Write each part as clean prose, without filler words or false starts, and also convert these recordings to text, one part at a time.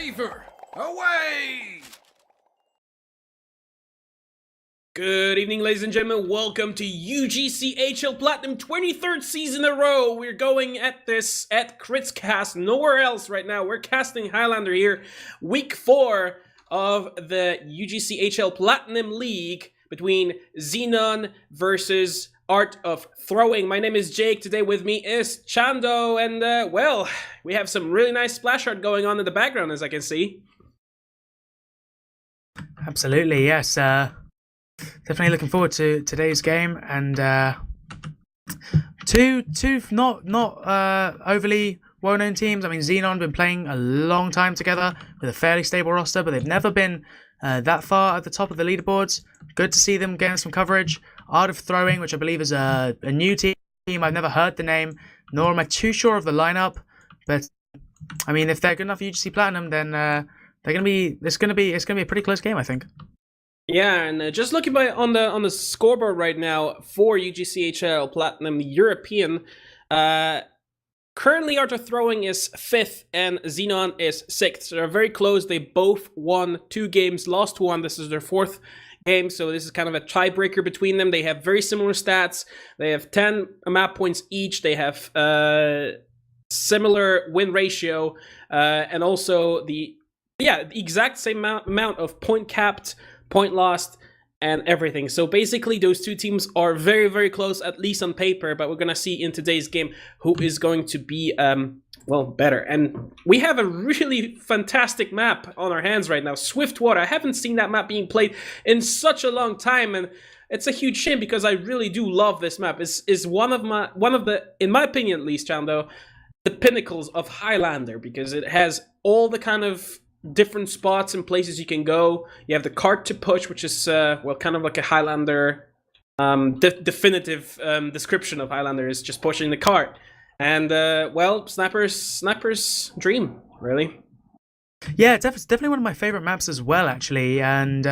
Favor, away! Good evening, ladies and gentlemen. Welcome to UGC HL Platinum 23rd season in a row. We're going at this at Critscast, nowhere else right now. We're casting Highlander here. Week 4 of the UGC HL Platinum League between Xenon versus Art of Throwing. My name is Jake. Today with me is Chando, and well, we have some really nice splash art going on in the background, as I can see. Absolutely, yes. Definitely looking forward to today's game, and two not overly well-known teams. I mean, Xenon been playing a long time together with a fairly stable roster, but they've never been that far at the top of the leaderboards. Good to see them getting some coverage. Art of Throwing, which I believe is a new team. I've never heard the name, nor am I too sure of the lineup. But I mean, if they're good enough for UGC Platinum, then they're gonna be. It's gonna be a pretty close game, I think. Yeah, and just looking on the scoreboard right now for UGC HL Platinum European, currently Art of Throwing is 5th and Xenon is 6th. So they're very close. They both won 2 games, lost 1. This is their 4th game, so this is kind of a tiebreaker between them. They have very similar stats. They have 10 map points each. They have similar win ratio, and also the exact same amount of point capped, point lost, and everything. So basically those two teams are very, very close, at least on paper, but we're gonna see in today's game who is going to be well, better. And we have a really fantastic map on our hands right now, Swiftwater. I haven't seen that map being played in such a long time, and it's a huge shame because I really do love this map. Is one of the, in my opinion at least, Chando, the pinnacles of Highlander, because it has all the kind of different spots and places you can go. You have the cart to push, which is well, kind of like a Highlander definitive description of Highlander is just pushing the cart. And well, sniper's dream, really. Yeah, it's definitely one of my favorite maps as well, actually. And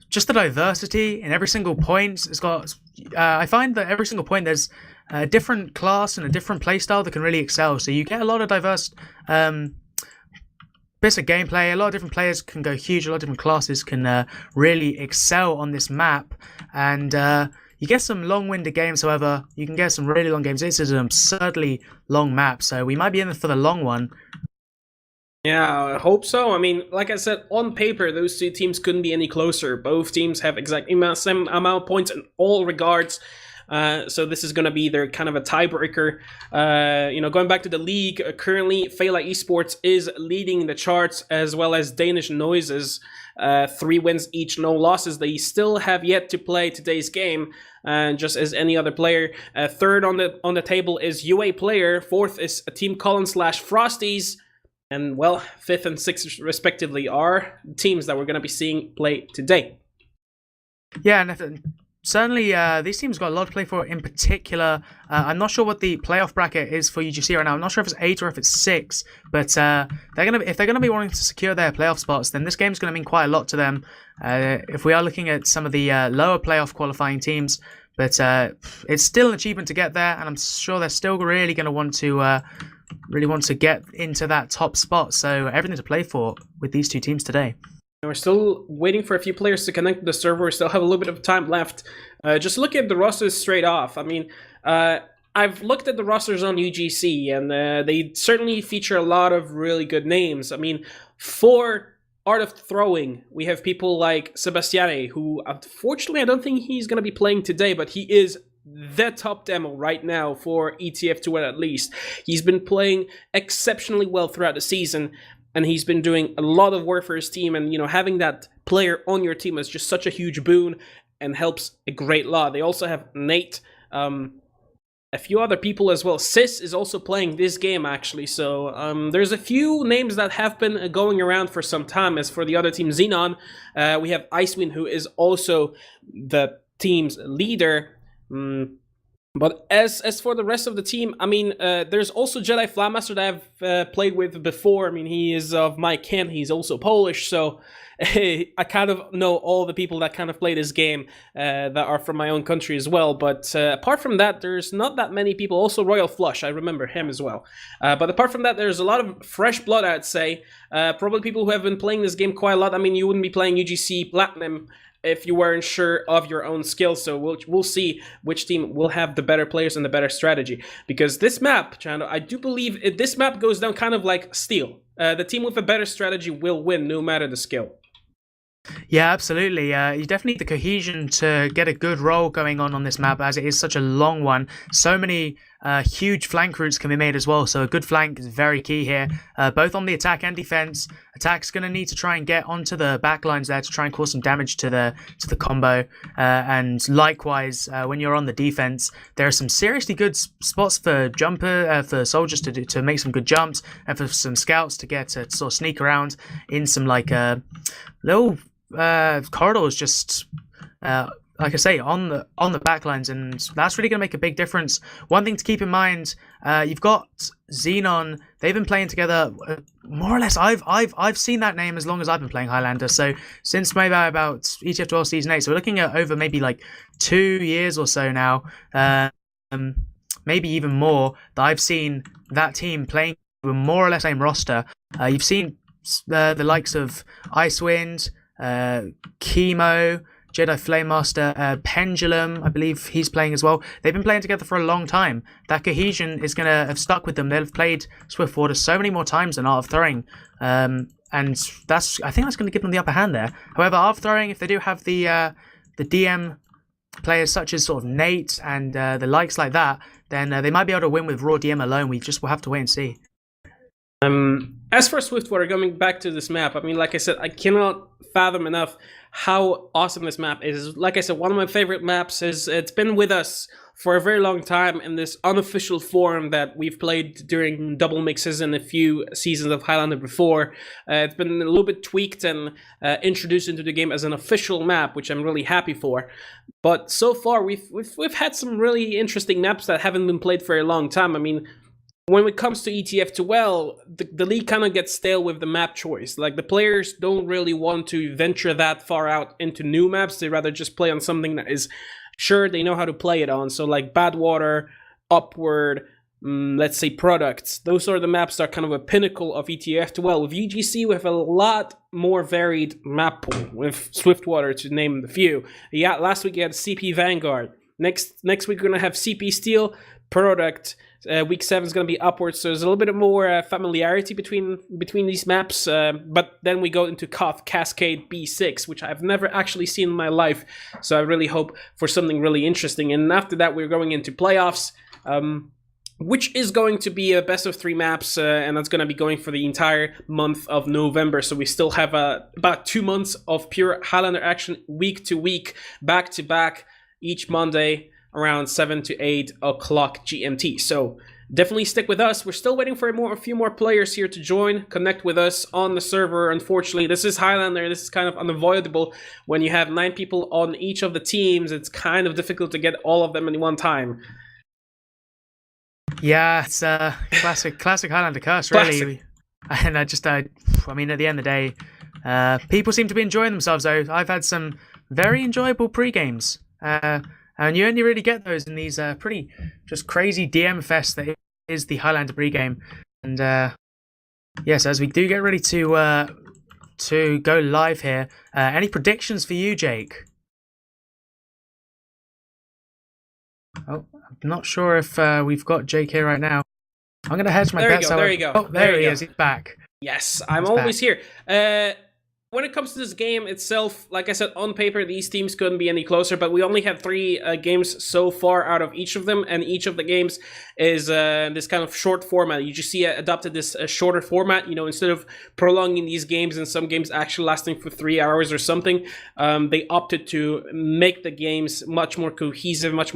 just the diversity in every single point. It's got. I find that every single point there's a different class and a different playstyle that can really excel. So you get a lot of diverse bits of gameplay. A lot of different players can go huge. A lot of different classes can really excel on this map. And you get some long-winded games, however. You can get some really long games. This is an absurdly long map, so we might be in for the long one. Yeah, I hope so. I mean, like I said, on paper, those two teams couldn't be any closer. Both teams have exactly the same amount of points in all regards. So this is going to be their kind of a tiebreaker. You know, going back to the league, currently Fela Esports is leading the charts, as well as Danish Noises. 3 wins each, no losses. They still have yet to play today's game, just as any other player. 3rd on the table is UA Player. 4th is Team Colin / Frosties. And well, 5th and 6th respectively are teams that we're going to be seeing play today. Yeah, and certainly, these teams got a lot to play for. In particular, I'm not sure what the playoff bracket is for UGC right now. I'm not sure if it's 8 or if it's 6. But if they're gonna be wanting to secure their playoff spots, then this game's gonna mean quite a lot to them. If we are looking at some of the lower playoff qualifying teams, but it's still an achievement to get there, and I'm sure they're still really gonna want to get into that top spot. So everything to play for with these two teams today. We're still waiting for a few players to connect to the server. We still have a little bit of time left. Just look at the rosters straight off. I mean, I've looked at the rosters on UGC, and they certainly feature a lot of really good names. I mean, for Art of Throwing, we have people like Sebastiane, who unfortunately I don't think he's going to be playing today, but he is the top demo right now for ETF to win at least. He's been playing exceptionally well throughout the season, and he's been doing a lot of work for his team, and you know, having that player on your team is just such a huge boon and helps a great lot. They also have Nate, a few other people as well. Sis is also playing this game, actually, so there's a few names that have been going around for some time. As for the other team, Xenon, we have Icewind, who is also the team's leader. But as for the rest of the team, I mean, there's also Jedi Flatmaster that I've played with before. I mean, he is of my kin. He's also Polish, so I kind of know all the people that kind of play this game that are from my own country as well. But apart from that, there's not that many people. Also, Royal Flush, I remember him as well. But apart from that, there's a lot of fresh blood, I'd say. Probably people who have been playing this game quite a lot. I mean, you wouldn't be playing UGC Platinum if you weren't sure of your own skills. So we'll see which team will have the better players and the better strategy. Because this map, Chando, I do believe this map goes down kind of like Steel. The team with a better strategy will win, no matter the skill. Yeah, absolutely. You definitely need the cohesion to get a good roll going on this map, as it is such a long one. So many huge flank routes can be made as well, so a good flank is very key here, both on the attack and defense. Attack's going to need to try and get onto the back lines there to try and cause some damage to the combo, and likewise, when you're on the defense, there are some seriously good spots for for soldiers to make some good jumps, and for some scouts to get to sort of sneak around in some like little corridors, just like I say, on the back lines, and that's really going to make a big difference. One thing to keep in mind, you've got Xenon. They've been playing together more or less. I've seen that name as long as I've been playing Highlander. So since maybe about ETF 12 Season 8. So we're looking at over maybe like 2 years or so now, maybe even more, that I've seen that team playing with more or less same roster. You've seen the likes of Icewind, Chemo, Jedi Flamemaster, Pendulum, I believe he's playing as well. They've been playing together for a long time. That cohesion is going to have stuck with them. They've played Swiftwater so many more times than Art of Throwing. And I think that's going to give them the upper hand there. However, Art of Throwing, if they do have the DM players such as sort of Nate and the likes like that, then they might be able to win with raw DM alone. We'll have to wait and see. As for Swiftwater, coming back to this map, I mean, like I said, I cannot fathom enough how awesome this map is. Like I said, one of my favorite maps is, it's been with us for a very long time in this unofficial form that we've played during double mixes and a few seasons of Highlander before. It's been a little bit tweaked and introduced into the game as an official map, which I'm really happy for. But so far, we've had some really interesting maps that haven't been played for a long time. I mean, when it comes to ETF 12, the league kind of gets stale with the map choice. Like, the players don't really want to venture that far out into new maps. They rather just play on something that is sure they know how to play it on. So like Badwater, Upward, let's say Products. Those are the maps that are kind of a pinnacle of ETF 12. With UGC, we have a lot more varied map pool, with Swiftwater to name the few. Yeah, last week you had CP Vanguard. Next week we're going to have CP Steel, Product. Week 7 is going to be Upwards, so there's a little bit more familiarity between these maps. But then we go into Koth Cascade B6, which I've never actually seen in my life. So I really hope for something really interesting. And after that, we're going into playoffs, which is going to be a best of 3 maps, and that's going to be going for the entire month of November. So we still have about 2 months of pure Highlander action, week to week, back to back, each Monday, around 7 to 8 o'clock GMT. So definitely stick with us. We're still waiting for a few more players here to join, connect with us on the server. Unfortunately, this is Highlander. This is kind of unavoidable. When you have 9 people on each of the teams, it's kind of difficult to get all of them in one time. Yeah, it's a classic Highlander curse, really. And I mean, at the end of the day, people seem to be enjoying themselves, though. I've had some very enjoyable pre-games. And you only really get those in these pretty just crazy DM fest that is the Highlander pregame. And yes, as we do get ready to go live here, any predictions for you, Jake? Oh, I'm not sure if we've got Jake here right now. I'm going to hedge my bets. There you go. Oh, there he is. He's back. Yes, I'm always here. When it comes to this game itself, like I said, on paper, these teams couldn't be any closer, but we only had 3 games so far out of each of them, and each of the games is this kind of short format. UGC adopted this shorter format, you know, instead of prolonging these games and some games actually lasting for 3 hours or something, they opted to make the games much more cohesive, much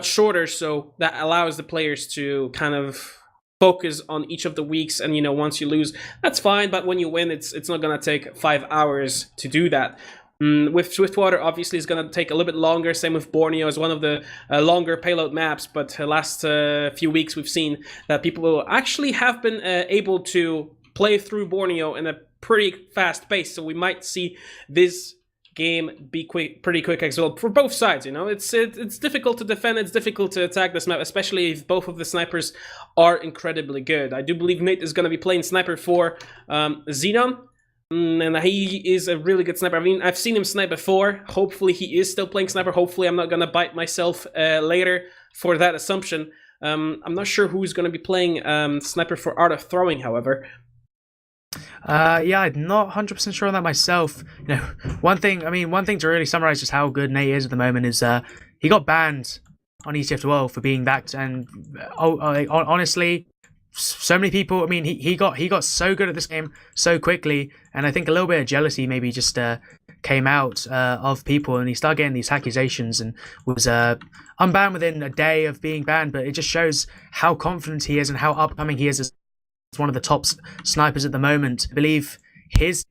shorter, so that allows the players to kind of focus on each of the weeks. And, you know, once you lose, that's fine, but when you win, it's not gonna take 5 hours to do that. With Swiftwater, obviously, it's going to take a little bit longer. Same with Borneo as one of the longer payload maps. But last few weeks, we've seen that people actually have been able to play through Borneo in a pretty fast pace. So we might see this game be pretty quick as well for both sides. You know, it's difficult to defend, it's difficult to attack this map, especially if both of the snipers are incredibly good. I do believe Nate is going to be playing sniper for Xenon, and he is a really good sniper. I mean, I've seen him snipe before. Hopefully he is still playing sniper. Hopefully I'm not going to bite myself later for that assumption. I'm not sure who's going to be playing sniper for Art of Throwing, however. Yeah, I'm not 100% sure on that myself. You know, one thing to really summarize just how good Nate is at the moment is he got banned on ECF12 for being that, and honestly, so many people. I mean, he got so good at this game so quickly, and I think a little bit of jealousy maybe just came out of people, and he started getting these accusations and was unbanned within a day of being banned. But it just shows how confident he is and how upcoming he is as one of the top snipers at the moment. I believe his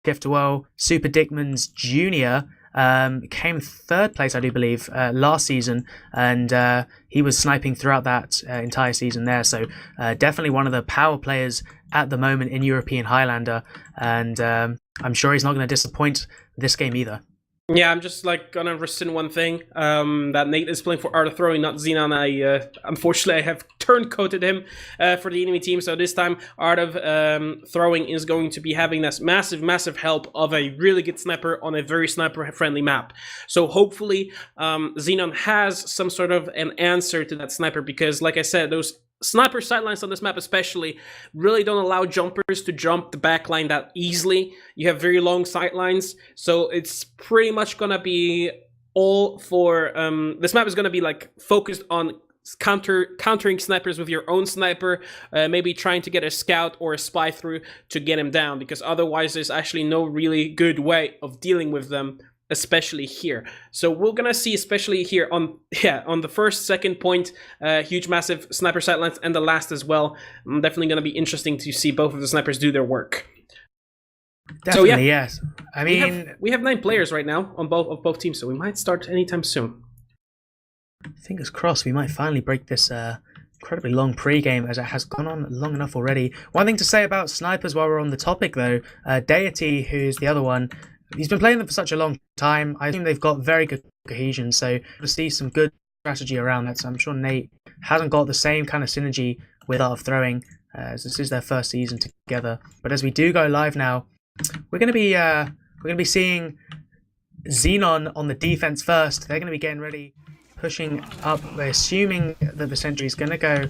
ECF12 Super Dickmans Jr. Came third place, I do believe, last season, and he was sniping throughout that entire season there. So definitely one of the power players at the moment in European Highlander, and I'm sure he's not going to disappoint this game either. Yeah, I'm just like gonna rescind one thing. That Nate is playing for Art of Throwing, not Xenon. Unfortunately, I have turncoated him for the enemy team. So this time, Art of Throwing is going to be having this massive help of a really good sniper on a very sniper-friendly map. So hopefully, Xenon has some sort of an answer to that sniper, because, like I said, those sniper sightlines on this map especially really don't allow jumpers to jump the backline that easily. You have very long sightlines, so it's pretty much gonna be all for this map is gonna be like focused on countering snipers with your own sniper, maybe trying to get a scout or a spy through to get him down, because otherwise there's actually no really good way of dealing with them, especially here. So we're gonna see, especially here on the first, second point, huge massive sniper sightlines, and the last as well. Definitely gonna be interesting to see both of the snipers do their work. Definitely, so, yeah, yes. I mean, we have 9 players right now on both teams, so we might start anytime soon. Fingers crossed we might finally break this incredibly long pre-game, as it has gone on long enough already. One thing to say about snipers while we're on the topic though, Deity, who's the other one, he's been playing them for such a long time. I think they've got very good cohesion, so we'll see some good strategy around that. So I'm sure Nate hasn't got the same kind of synergy with Art of Throwing, as this is their first season together. But as we do go live now, we're going to be seeing Xenon on the defense first. They're going to be getting ready, pushing up. We're assuming that the sentry is going to go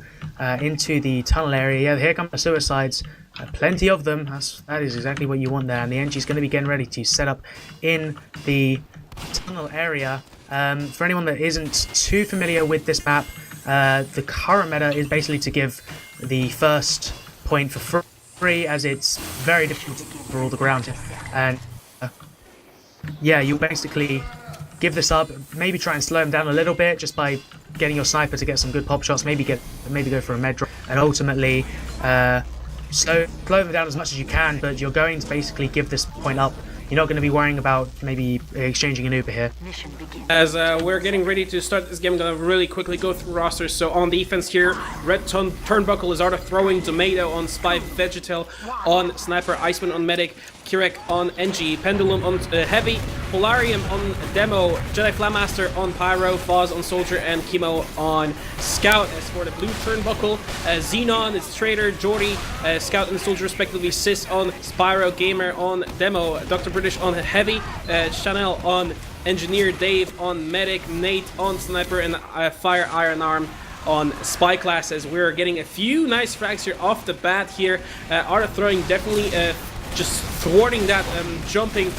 into the tunnel area. Yeah, here come the suicides. Plenty of them. That is exactly what you want there. And the NG is going to be getting ready to set up in the tunnel area. For anyone that isn't too familiar with this map, the current meta is basically to give the first point for free, as it's very difficult for all the ground. And yeah, you basically give this up, maybe try and slow him down a little bit just by getting your sniper to get some good pop shots, maybe go for a med drop, and ultimately slow them down as much as you can. But you're going to basically give this point up. You're not going to be worrying about maybe exchanging an Uber here. As we're getting ready to start this game, I'm going to really quickly go through rosters. So on defense here, Red Turnbuckle is Art of Throwing, Tomato on Spy, Vegetal on Sniper, Iceman on Medic, Kirek on NG, Pendulum on Heavy, Polarium on Demo, Jedi Flamaster on Pyro, Foz on Soldier, and Chemo on Scout. As for the blue Turnbuckle, Xenon is Trader, Jordy, Scout and Soldier respectively, Sis on Spyro, Gamer on Demo, Dr. British on Heavy, Chanel on Engineer, Dave on Medic, Nate on Sniper, and Fire Iron Arm on Spy class. As we're getting a few nice frags here off the bat here. Art of Throwing definitely just thwarting that jumping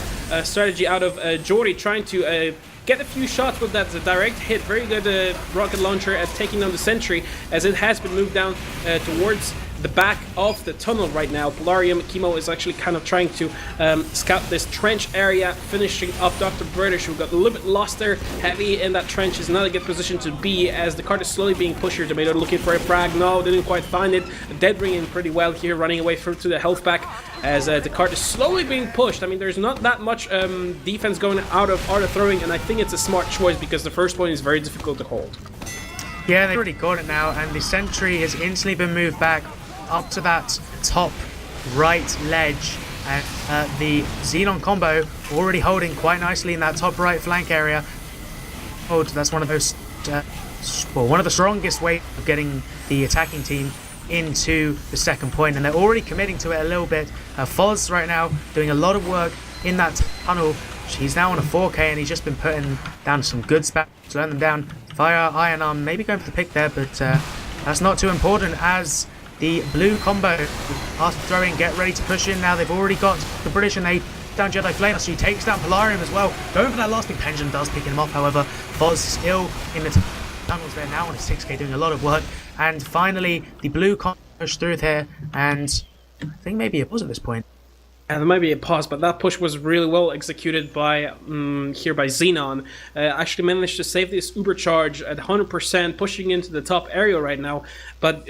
strategy out of Jordy, trying to get a few shots with that direct hit. Very good rocket launcher at taking down the sentry, as it has been moved down towards the back of the tunnel right now. Polarium, Chemo is actually kind of trying to scout this trench area, finishing up Dr. British, who got a little bit lost there. Heavy in that trench is not a good position to be, as the cart is slowly being pushed here. Tomato looking for a frag. No, didn't quite find it. Dead ringing pretty well here, running away through to the health pack, as the cart is slowly being pushed. I mean, there's not that much defense going out of Art of Throwing, and I think it's a smart choice because the first point is very difficult to hold. Yeah, they've already got it now, and the sentry has instantly been moved back up to that top right ledge. And the Xenon combo already holding quite nicely in that top right flank area. Oh, that's one of those, one of the strongest ways of getting the attacking team into the second point, and they're already committing to it a little bit. Foz right now doing a lot of work in that tunnel. He's now on a 4K, and he's just been putting down some good spams to learn them down. Fire Iron Arm maybe going for the pick there, but that's not too important, as the blue combo after throwing get ready to push in now. They've already got the British, and they down Jedi Flame, so he takes down Polarium as well. Going for that last big Pendulum does pick him off, however. Foz still in the tunnels there now on a 6K, doing a lot of work. And finally, the blue combo push through here, and I think maybe a pause at this point. There might be a pause, but that push was really well executed by here by Xenon. Actually managed to save this Uber charge at 100%, pushing into the top area right now. But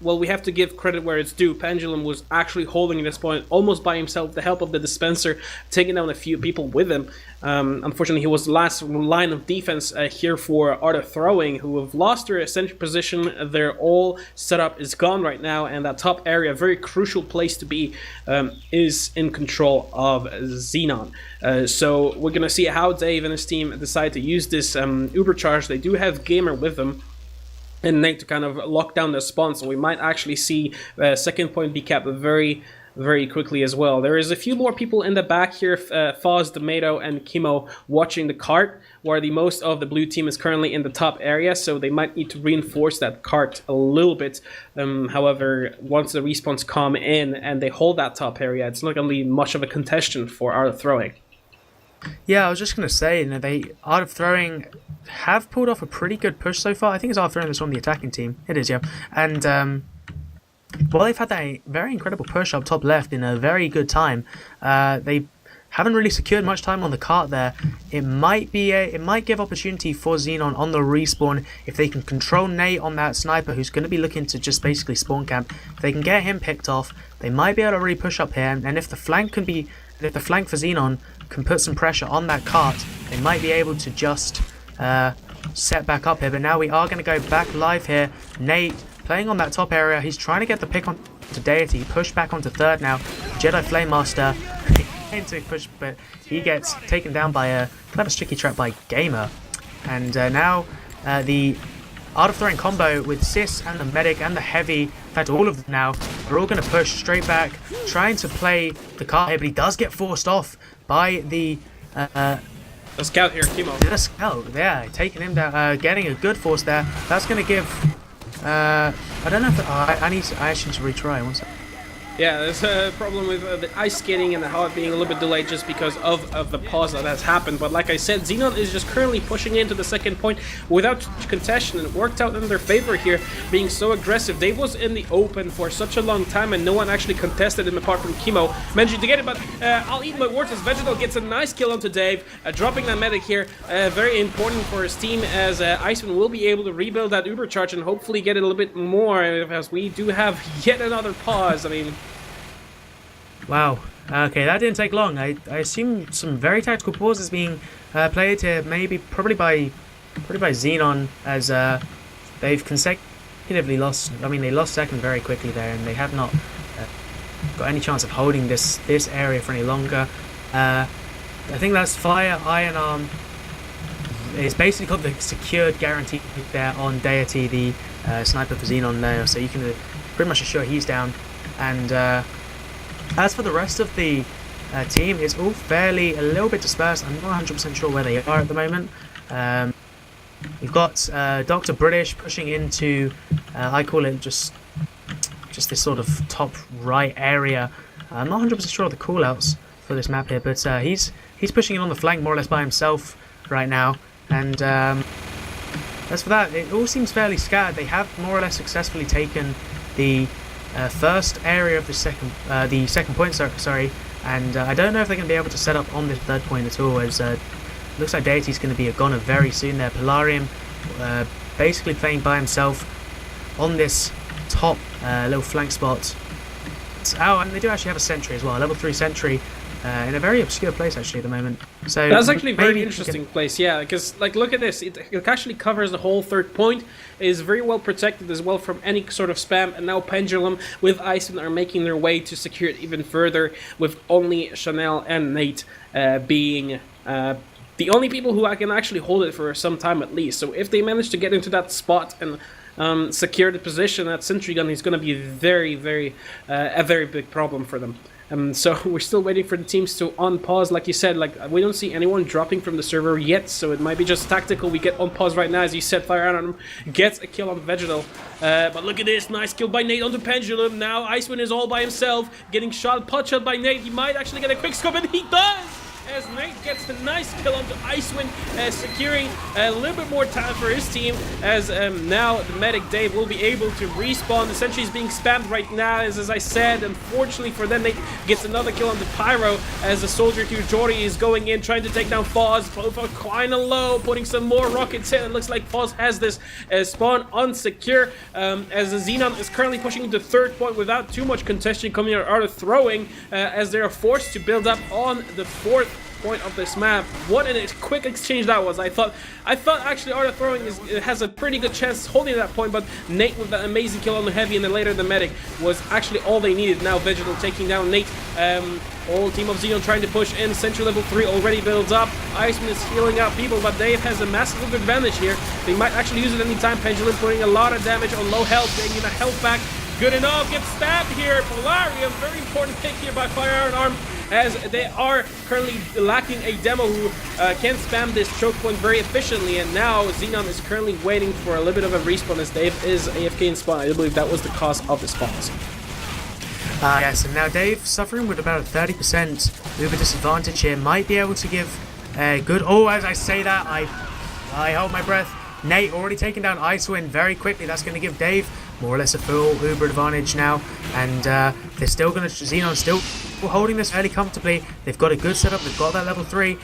well, we have to give credit where it's due. Pendulum was actually holding at this point almost by himself, with the help of the dispenser, taking down a few people with him. Unfortunately, he was the last line of defense here for Art of Throwing, who have lost their essential position. Their all setup is gone right now, and that top area, a very crucial place to be, is in control of Xenon. So we're going to see how Dave and his team decide to use this Uber charge. They do have Gamer with them and Nate to kind of lock down the spawn, so we might actually see second point be capped very, very quickly as well. There is a few more people in the back here, Foz, Tomato, and Chemo watching the cart, where the most of the blue team is currently in the top area, so they might need to reinforce that cart a little bit. However, once the respawns come in and they hold that top area, it's not going to be much of a contestant for Art of Throwing. Yeah, I was just going to say, they Art of Throwing have pulled off a pretty good push so far. I think it's Art of Throwing that's on the attacking team. It is, yeah. And, well, they've had a very incredible push up top left in a very good time. They haven't really secured much time on the cart there. It might give opportunity for Xenon on the respawn if they can control Nate on that sniper, who's going to be looking to just basically spawn camp. If they can get him picked off, they might be able to really push up here. And if the flank for Xenon can put some pressure on that cart, they might be able to just set back up here. But now we are going to go back live here. Nate playing on that top area. He's trying to get the pick on to Deity. Push back onto third now. Jedi Flame Master into push, but he gets taken down by a clever sticky trap by Gamer. And now the Art of Throwing combo with Sis and the Medic and the Heavy, in fact all of them now, are all going to push straight back, trying to play the cart here, but he does get forced off by the scout here, Chemo. The scout, yeah, taking him down, getting a good force there. That's going to give, I don't know if, I actually need to retry, one second. Yeah, there's a problem with the ice skating and how it being a little bit delayed just because of the pause that has happened. But like I said, Xenon is just currently pushing into the second point without contention, and it worked out in their favor here, being so aggressive. Dave was in the open for such a long time, and no one actually contested him apart from Chemo. Managed to get it, but I'll eat my words as Vegetal gets a nice kill onto Dave, dropping that medic here. Very important for his team, as Iceman will be able to rebuild that Uber charge and hopefully get it a little bit more, as we do have yet another pause. I mean, wow. Okay, that didn't take long. I assume some very tactical pauses being played here, probably by Xenon, as they've consecutively lost. I mean, they lost second very quickly there, and they have not got any chance of holding this area for any longer. I think that's Fire Iron Arm. It's basically got the secured guarantee there on Deity, the sniper for Xenon there, so you can pretty much assure he's down. And as for the rest of the team, it's all fairly a little bit dispersed. I'm not 100% sure where they are at the moment. We've got Dr. British pushing into, I call it just this sort of top right area. I'm not 100% sure of the callouts for this map here, but he's pushing in on the flank more or less by himself right now. And as for that, it all seems fairly scattered. They have more or less successfully taken the first area of the second point, sorry, and I don't know if they're going to be able to set up on this third point at all, as looks like Deity's going to be a goner very soon there. Polarium basically playing by himself on this top little flank spot. Oh, and they do actually have a sentry as well, a level 3 sentry, in a very obscure place actually at the moment. So that's actually a very interesting place, yeah, because like look at this, it actually covers the whole third point, is very well protected as well from any sort of spam, and now Pendulum with Iceman are making their way to secure it even further, with only Chanel and Nate being the only people who can actually hold it for some time at least. So if they manage to get into that spot and secure the position, that sentry gun is going to be a very big problem for them. So we're still waiting for the teams to unpause. Like you said, like we don't see anyone dropping from the server yet, so it might be just tactical. We get on pause right now, as you said. Fire on him, gets a kill on Vegetal. But look at this, nice kill by Nate onto Pendulum. Now Iceman is all by himself, getting pot shot by Nate. He might actually get a quick scope, and he does! As Nate gets the nice kill onto Icewind, securing a little bit more time for his team, as now the medic Dave will be able to respawn. The sentry is being spammed right now, as I said. Unfortunately for them, Nate gets another kill on the Pyro, as the soldier to Jordy is going in, trying to take down Foz. Both are kind of low, putting some more rockets in. It looks like Foz has this spawn unsecure, as the Xenon is currently pushing into third point without too much contention coming out of throwing, as they are forced to build up on the fourth point of this map. What a quick exchange that was. I thought actually Art of Throwing has a pretty good chance holding that point, but Nate with that amazing kill on the heavy and then later the medic was actually all they needed. Now Vegetal taking down Nate. Whole team of Xenon trying to push in. Sentry level 3 already builds up. Iceman is healing out people, but Dave has a massive advantage here. They might actually use it anytime. Pendulum putting a lot of damage on low health, getting the health back. Good enough, gets stabbed here. Polarium, very important pick here by Fire Iron Arm, as they are currently lacking a demo who can spam this choke point very efficiently, and now Xenon is currently waiting for a little bit of a respawn, as Dave is AFK in spawn. I believe that was the cause of the spawns. Yes, and now Dave suffering with about a 30% Uber disadvantage here, might be able to give a good... Oh, as I say that, I hold my breath. Nate already taking down Icewind very quickly. That's going to give Dave more or less a full Uber advantage now, and they're still going to... Xenon still holding this fairly comfortably. They've got a good setup. They've got that level 3.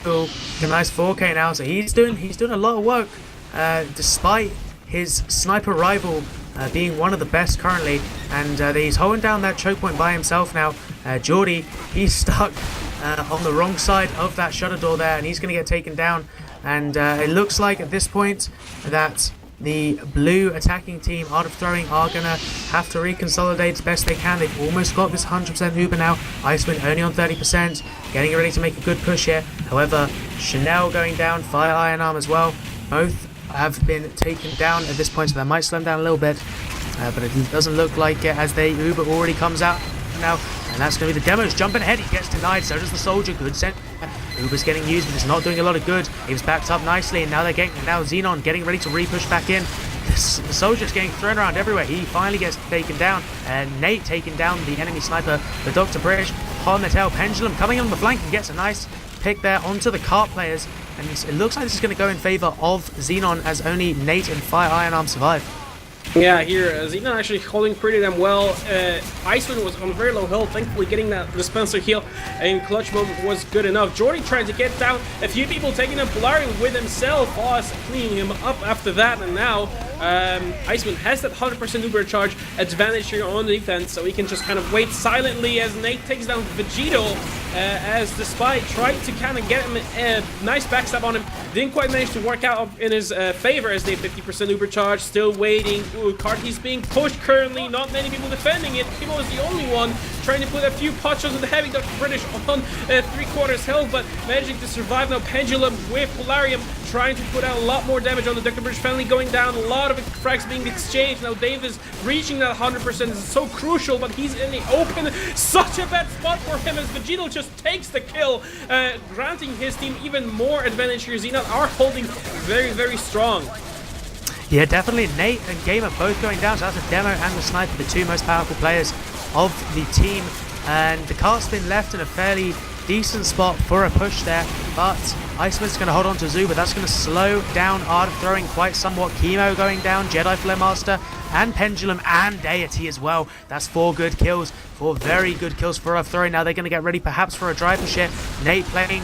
A nice 4K now, so he's doing a lot of work, despite his sniper rival being one of the best currently, and he's holding down that choke point by himself now. Jordy, he's stuck on the wrong side of that shutter door there, and he's going to get taken down. And it looks like at this point that the blue attacking team, Art of Throwing, are going to have to reconsolidate as best they can. They've almost got this 100% Uber now. Icewind only on 30%, getting ready to make a good push here. However, Chanel going down, Fire Iron Arm as well. Both have been taken down at this point, so that might slow them down a little bit. But it doesn't look like it, as the Uber already comes out now. And that's going to be the demos jumping ahead. He gets denied, so does the soldier. Good sent. Uber's getting used, but it's not doing a lot of good. He was backed up nicely, and now Xenon getting ready to re-push back in. The soldier's getting thrown around everywhere. He finally gets taken down, and Nate taking down the enemy sniper, the Dr. British, on the tail. Pendulum coming on the flank and gets a nice pick there onto the cart players. And it looks like this is going to go in favor of Xenon, as only Nate and Fire Iron Arm survive. Yeah, here, Xenon actually holding pretty damn well. Iceman was on very low health, thankfully getting that dispenser heal in clutch moment was good enough. Jordy trying to get down a few people, taking him Polarium with himself, Oz cleaning him up after that, and now Iceman has that 100% Uber charge advantage here on the defense, so he can just kind of wait silently as Nate takes down Vegetal, as the Spy tried to kind of get him a nice backstab on him, didn't quite manage to work out in his favor, as they have 50% Uber charge, still waiting. Ooh, Carty's being pushed currently, not many people defending it. Kimo is the only one trying to put a few pot shots with the heavy Dr. British on 3/4 health, but managing to survive now. Pendulum with Polarium trying to put out a lot more damage on the Dr. British family, going down, a lot of frags being exchanged. Now Dave is reaching that 100%, this is so crucial, but he's in the open, such a bad spot for him, as Vegetal just takes the kill, granting his team even more advantage here. Xenon are holding very, very strong. Yeah, definitely. Nate and Gamer both going down, so that's a demo and the sniper, the two most powerful players of the team. And the cart's been left in a fairly decent spot for a push there, but Iceman's going to hold on to Zoo, but that's going to slow down Art of Throwing quite somewhat. Chemo going down, Jedi Flare Master and Pendulum and AoT as well. That's 4 good kills, 4 very good kills for R3. Now they're going to get ready perhaps for a driver shit. Nate playing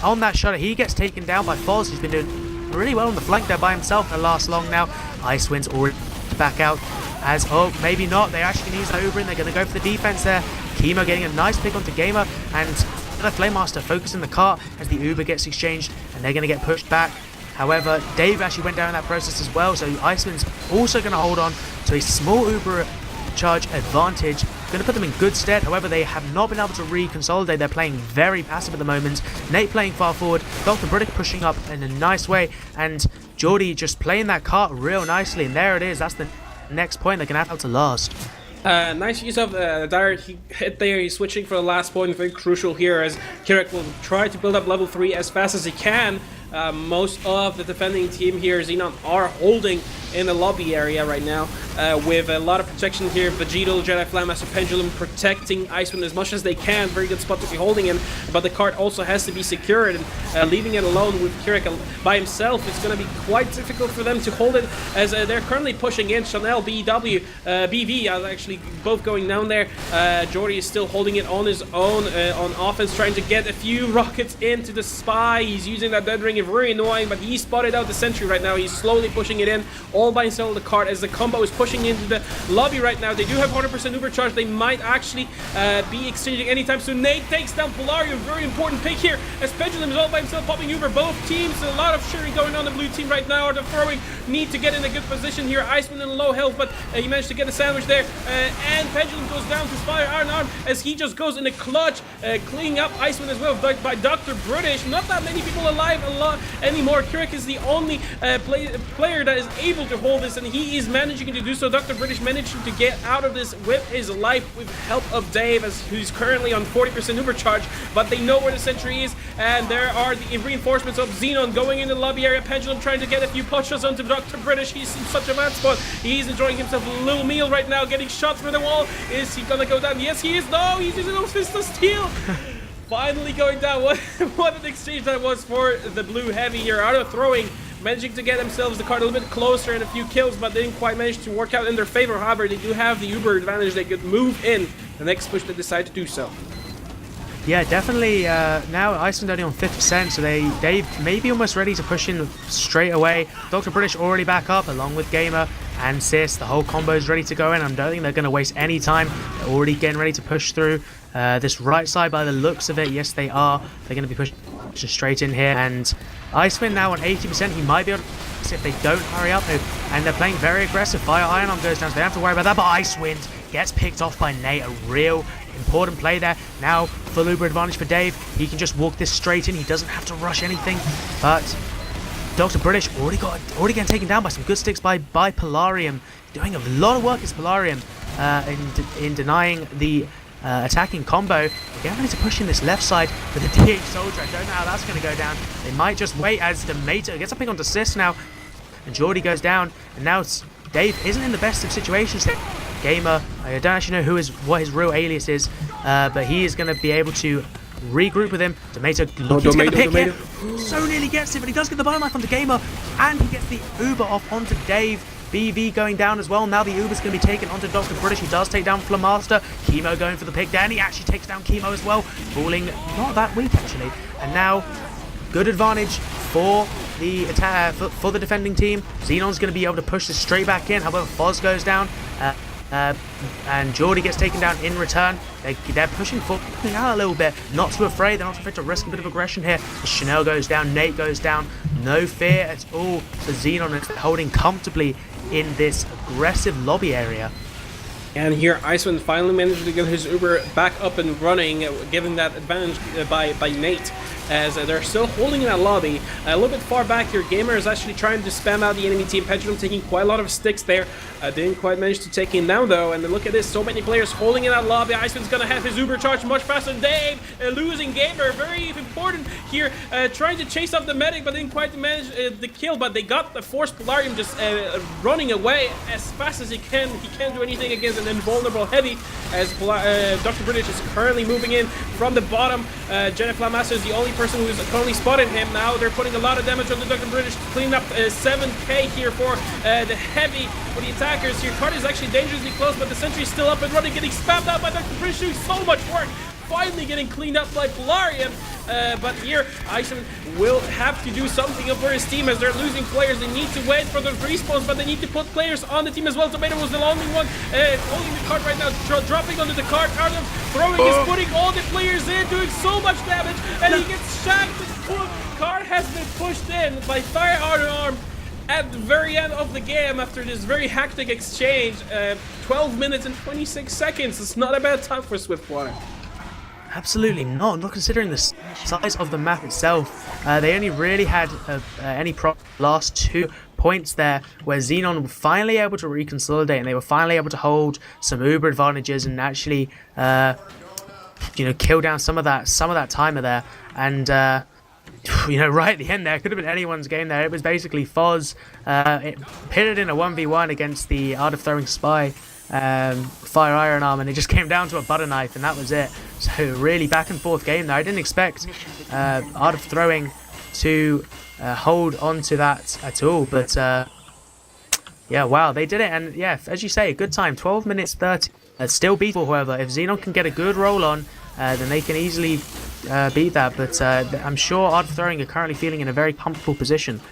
on that shutter. He gets taken down by Foz, who's been doing really well on the flank there by himself. It'll last long now. Icewind's already back out as, oh, maybe not. They actually can use that Uber and they're going to go for the defense there. Chemo getting a nice pick onto Gamer, and the Flamemaster focusing the cart as the Uber gets exchanged, and they're going to get pushed back. However, Dave actually went down in that process as well, so Icewind's also going to hold on to a small Uber charge advantage. Going to put them in good stead. However, they have not been able to reconsolidate. They're playing very passive at the moment. Nate playing far forward, Dr. Britick pushing up in a nice way, and Geordie just playing that cart real nicely, and there it is. That's the next point they're going to have to last. Nice use of direct hit there. He's switching for the last point, very crucial here, as Kirik will try to build up level 3 as fast as he can. Most of the defending team here, Xenon, are holding in the lobby area right now, with a lot of protection here. Vegito, Jedi Flamemaster, Pendulum protecting Icewind as much as they can. Very good spot to be holding in, but the cart also has to be secured, and leaving it alone with Kirik by himself, it's going to be quite difficult for them to hold it, as they're currently pushing in. Chanel, BW, BV are actually both going down there. Jordy is still holding it on his own on offense, trying to get a few rockets into the spy. He's using that dead ring, very annoying, but he spotted out the sentry right now. He's slowly pushing it in all by himself, the cart, as the combo is pushing into the lobby right now. They do have 100% Uber charge. They might actually be exchanging anytime soon. Nate takes down Polarium, very important pick here, as Pendulum is all by himself popping Uber. Both teams, a lot of shooting going on the blue team right now. The throwing need to get in a good position here. Iceman in low health, but he managed to get a sandwich there, and Pendulum goes down to Spire Iron Arm as he just goes in a clutch, cleaning up Iceman as well by Dr. British. Not that many people alive anymore. Kirik is the only player that is able to hold this, and he is managing to do so. Dr. British managing to get out of this with his life with help of Dave, as who's currently on 40% Uber charge, but they know where the sentry is, and there are the reinforcements of Xenon going in the lobby area. Pendulum trying to get a few pot shots onto Dr. British. He's in such a bad spot. He's enjoying himself a little meal right now, getting shot through the wall. Is he gonna go down? Yes, he is. No, he's using those fists to steal. Finally going down. What an exchange that was for the blue heavy here. Out of throwing, managing to get themselves the card a little bit closer and a few kills, but they didn't quite manage to work out in their favor. However, they do have the Uber advantage. They could move in the next push they decide to do so. Yeah, definitely. Now Iceland only on 50%, so they may be almost ready to push in straight away. Dr. British already back up, along with Gamer and Sis. The whole combo is ready to go in. I don't think they're going to waste any time. They're already getting ready to push through this right side by the looks of it. Yes, they are. They're going to be pushing straight in here. And Icewind now on 80%. He might be able to, if they don't hurry up. And they're playing very aggressive. Fire Iron Arm goes down, so they don't have to worry about that. But Icewind gets picked off by Nate. A real important play there. Now full Uber advantage for Dave. He can just walk this straight in. He doesn't have to rush anything. But Dr. British already getting taken down by some good sticks by Polarium. Doing a lot of work as Polarium in denying the attacking combo. We're getting ready to push in this left side with a DH Soldier. I don't know how that's going to go down. They might just wait as the Mater gets a pick onto Sis now. And Geordie goes down. And now Dave isn't in the best of situations. Gamer, I don't actually know what his real alias is, but he is going to be able to regroup with him. Tomato looking to get the pick here. So nearly gets it, but he does get the bone knife onto Gamer, and he gets the Uber off onto Dave. BV going down as well. Now the Uber's going to be taken onto Dr. British. He does take down Flamaster. Chemo going for the pick there, and he actually takes down Chemo as well. Falling not that weak, actually. And now, good advantage for the attack, for the defending team. Xenon's going to be able to push this straight back in. However, Foz goes down. And Geordie gets taken down in return. They're pushing out a little bit. Not too afraid. They're not afraid to risk a bit of aggression here. Chanel goes down. Nate goes down. No fear at all for Xenon. It's holding comfortably in this aggressive lobby area. And here Icewind finally managed to get his Uber back up and running, given that advantage by Nate, as they're still holding in that lobby. A little bit far back here, Gamer is actually trying to spam out the enemy team. Pendulum taking quite a lot of sticks there. Didn't quite manage to take him down though. And then look at this, so many players holding in that lobby. Icewind's gonna have his Uber charge much faster than Dave. Losing Gamer, very important here. Trying to chase up the medic, but didn't quite manage the kill. But they got the Force Polarium just running away as fast as he can. He can't do anything against an invulnerable heavy, as Dr. British is currently moving in from the bottom. Jenna Flamaster is the only person who's currently spotted him. Now they're putting a lot of damage on the Dr. British, cleaning up 7k here for the heavy for the attackers here. Card is actually dangerously close, but the sentry is still up and running, getting spammed out by Dr. British, doing so much work. Finally getting cleaned up by Polarium, but here Iceman will have to do something for his team as they're losing players. They need to wait for the respawns, but they need to put players on the team as well. Tomato was the only one holding the cart right now, dropping onto the cart. Artem throwing is putting all the players in, doing so much damage, and he gets shagged. The cart has been pushed in by Fire Arm at the very end of the game after this very hectic exchange. 12 minutes and 26 seconds. It's not a bad time for Swiftwater. Absolutely not. Not considering the size of the map itself. They only really had any last 2 points there, where Xenon were finally able to reconsolidate and they were finally able to hold some uber advantages and actually, kill down some of that timer there. And right at the end there, it could have been anyone's game there. It was basically Foz pitted in a 1v1 against the Art of Throwing Spy. Fire Iron Arm, and it just came down to a butter knife, and that was it. So really back and forth game there. I didn't expect Art of Throwing to hold on to that at all, but yeah, wow, they did it. And yeah, as you say, a good time, 12 minutes 30. Still beatable, however. If Xenon can get a good roll on, then they can easily beat that, but I'm sure Art of Throwing are currently feeling in a very comfortable position.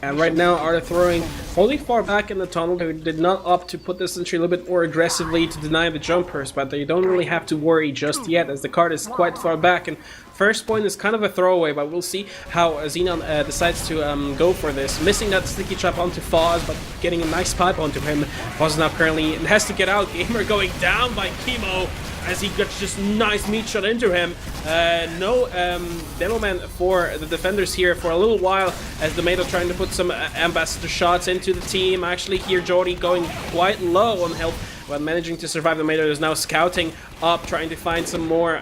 And right now, Art of Throwing holding far back in the tunnel. They did not opt to put this entry a little bit more aggressively to deny the jumpers, but they don't really have to worry just yet, as the card is quite far back. And first point is kind of a throwaway, but we'll see how Xenon decides to go for this. Missing that sticky trap onto Foz, but getting a nice pipe onto him. Foz now currently has to get out. Gamer going down by Chemo, as he gets just nice meat shot into him. No demo man for the defenders here for a little while, as Tomato trying to put some ambassador shots into the team. Actually here Jordy going quite low on health, but managing to survive. Tomato is now scouting up, trying to find some more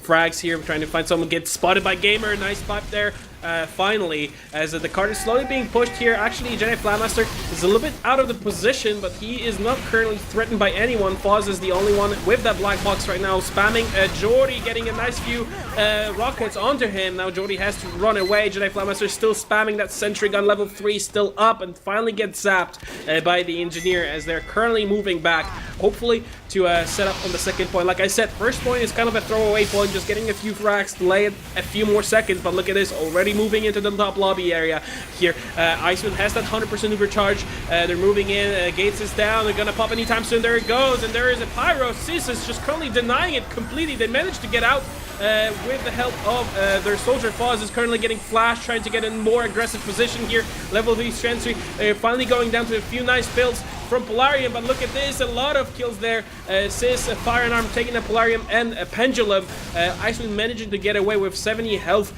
frags here, trying to find someone. Gets spotted by Gamer. Nice pipe there. Finally, as the card is slowly being pushed here. Actually, Jedi Flatmaster is a little bit out of the position, but he is not currently threatened by anyone. Foz is the only one with that black box right now, spamming Jordy, getting a nice few rockets onto him. Now Jordy has to run away. Jedi Flatmaster still spamming that sentry gun, level 3 still up, and finally gets zapped by the engineer, as they're currently moving back, hopefully to set up on the second point. Like I said, first point is kind of a throwaway point, just getting a few frags, delay it a few more seconds, but look at this, already moving into the top lobby area here. Iceman has that 100% overcharge. They're moving in. Gates is down. They're gonna pop anytime soon. There it goes, and there is a pyro. Sis is just currently denying it completely. They managed to get out with the help of their soldier. Foz is currently getting flashed, trying to get in more aggressive position here. Level 3 Sentry finally going down to a few nice builds from Polarium, but look at this, a lot of kills there. Sis, Fire and Arm taking a Polarium and a Pendulum. Iceman managing to get away with 70 health,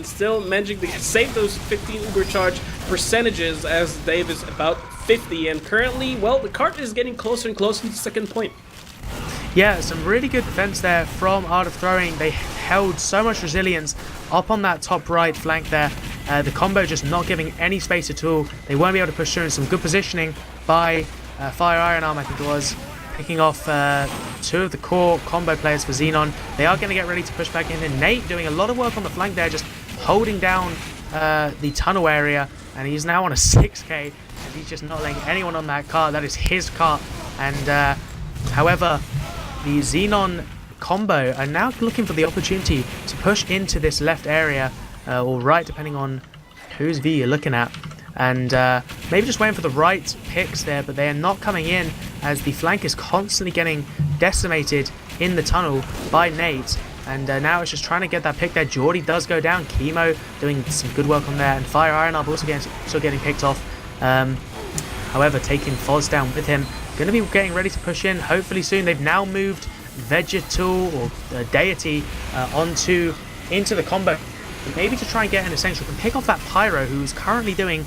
still managing to save those 15 overcharge percentages, as Dave is about 50, and currently, well, the cart is getting closer and closer to the second point. Yeah, some really good defense there from Art of Throwing. They held so much resilience up on that top right flank there. The combo just not giving any space at all. They won't be able to push through, and some good positioning by Fire Iron Arm, I think it was, picking off 2 of the core combo players for Xenon. They are going to get ready to push back in, and Nate doing a lot of work on the flank there, just holding down the tunnel area, and he's now on a 6k, and he's just not letting anyone on that cart. That is his cart. And however, the Xenon combo are now looking for the opportunity to push into this left area, or right, depending on whose view you're looking at, and maybe just waiting for the right picks there, but they are not coming in, as the flank is constantly getting decimated in the tunnel by Nate. And now it's just trying to get that pick there. Jordy does go down. Chemo doing some good work on there, and Fire Iron Arm also getting picked off. However, taking Foz down with him. Going to be getting ready to push in hopefully soon. They've now moved Vegetal or Deity into the combo, maybe to try and get an essential and pick off that Pyro, who's currently doing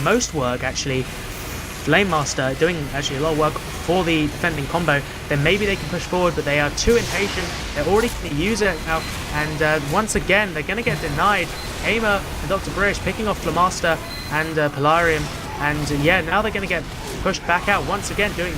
most work actually. Flame Master doing actually a lot of work for the defending combo. Then maybe they can push forward, but they are too impatient. They're already going to use it now, and once again they're going to get denied. Aimer and Dr. British picking off Flame Master and Polarium, and yeah, now they're going to get pushed back out once again, doing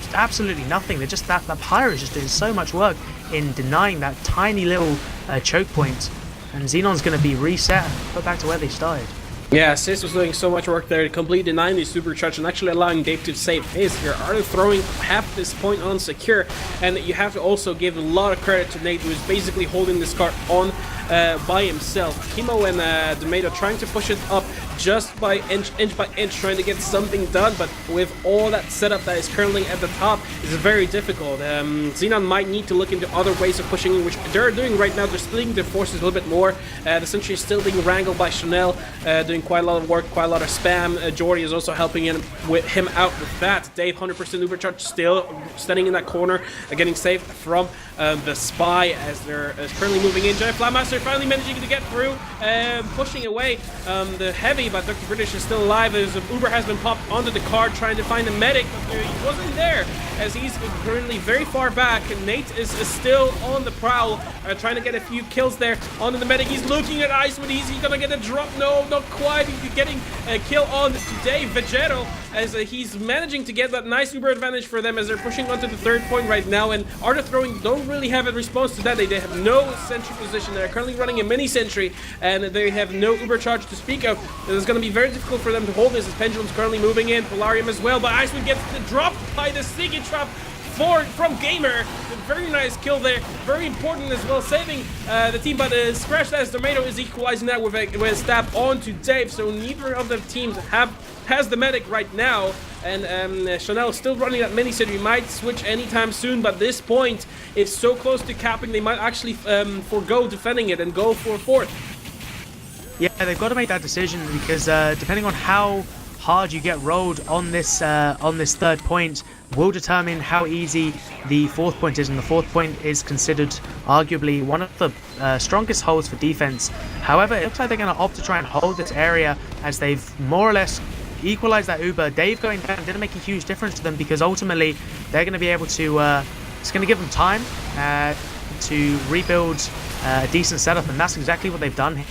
just absolutely nothing. They're just that Pyro is just doing so much work. in denying that tiny little choke point. And Xenon's going to be reset and put back to where they started. Yeah, Sis was doing so much work there to complete denying the supercharge and actually allowing Dave to save his here. Arthur throwing half this point on secure, and you have to also give a lot of credit to Nate, who is basically holding this card on by himself. Kimo and Tomato trying to push it up just by inch by inch, trying to get something done, but with all that setup that is currently at the top, is very difficult. Xenon might need to look into other ways of pushing, which they're doing right now. They're splitting their forces a little bit more. The Sentry is still being wrangled by Chanel, doing quite a lot of work, quite a lot of spam. Jordy is also helping him out with that. Dave, 100% Ubercharge, still standing in that corner, getting saved from the Spy as they're currently moving in. Giant Flatmaster finally managing to get through, pushing away the Heavy, but Dr. British is still alive as Uber has been popped onto the card trying to find a medic, but he wasn't there as he's currently very far back. And Nate is still on the prowl, trying to get a few kills there onto the medic. He's looking at Icewood. Is he gonna get a drop? No, not quite. He's getting a kill on today, Vegetto, as he's managing to get that nice Uber advantage for them as they're pushing onto the third point right now. And Arthur throwing don't really have a response to that. They have no sentry position. They're currently running a mini sentry, and they have no Uber charge to speak of. It's going to be very difficult for them to hold this as Pendulum's currently moving in. Polarium as well, but Iceman gets the drop by the Sticky Trap from Gamer. A very nice kill there, very important as well, saving the team, but Scratch as Tomato is equalizing that with a stab onto Dave, so neither of the teams has the medic right now. And Chanel still running that mini sentry, might switch anytime soon, but this point is so close to capping, they might actually forego defending it and go for a fourth. Yeah, they've got to make that decision because depending on how hard you get rolled on this third point will determine how easy the fourth point is, and the fourth point is considered arguably one of the strongest holds for defense. However, it looks like they're going to opt to try and hold this area as they've more or less equalized that Uber. Dave going down didn't make a huge difference to them because ultimately they're going to be able to it's going to give them time to rebuild a decent setup, and that's exactly what they've done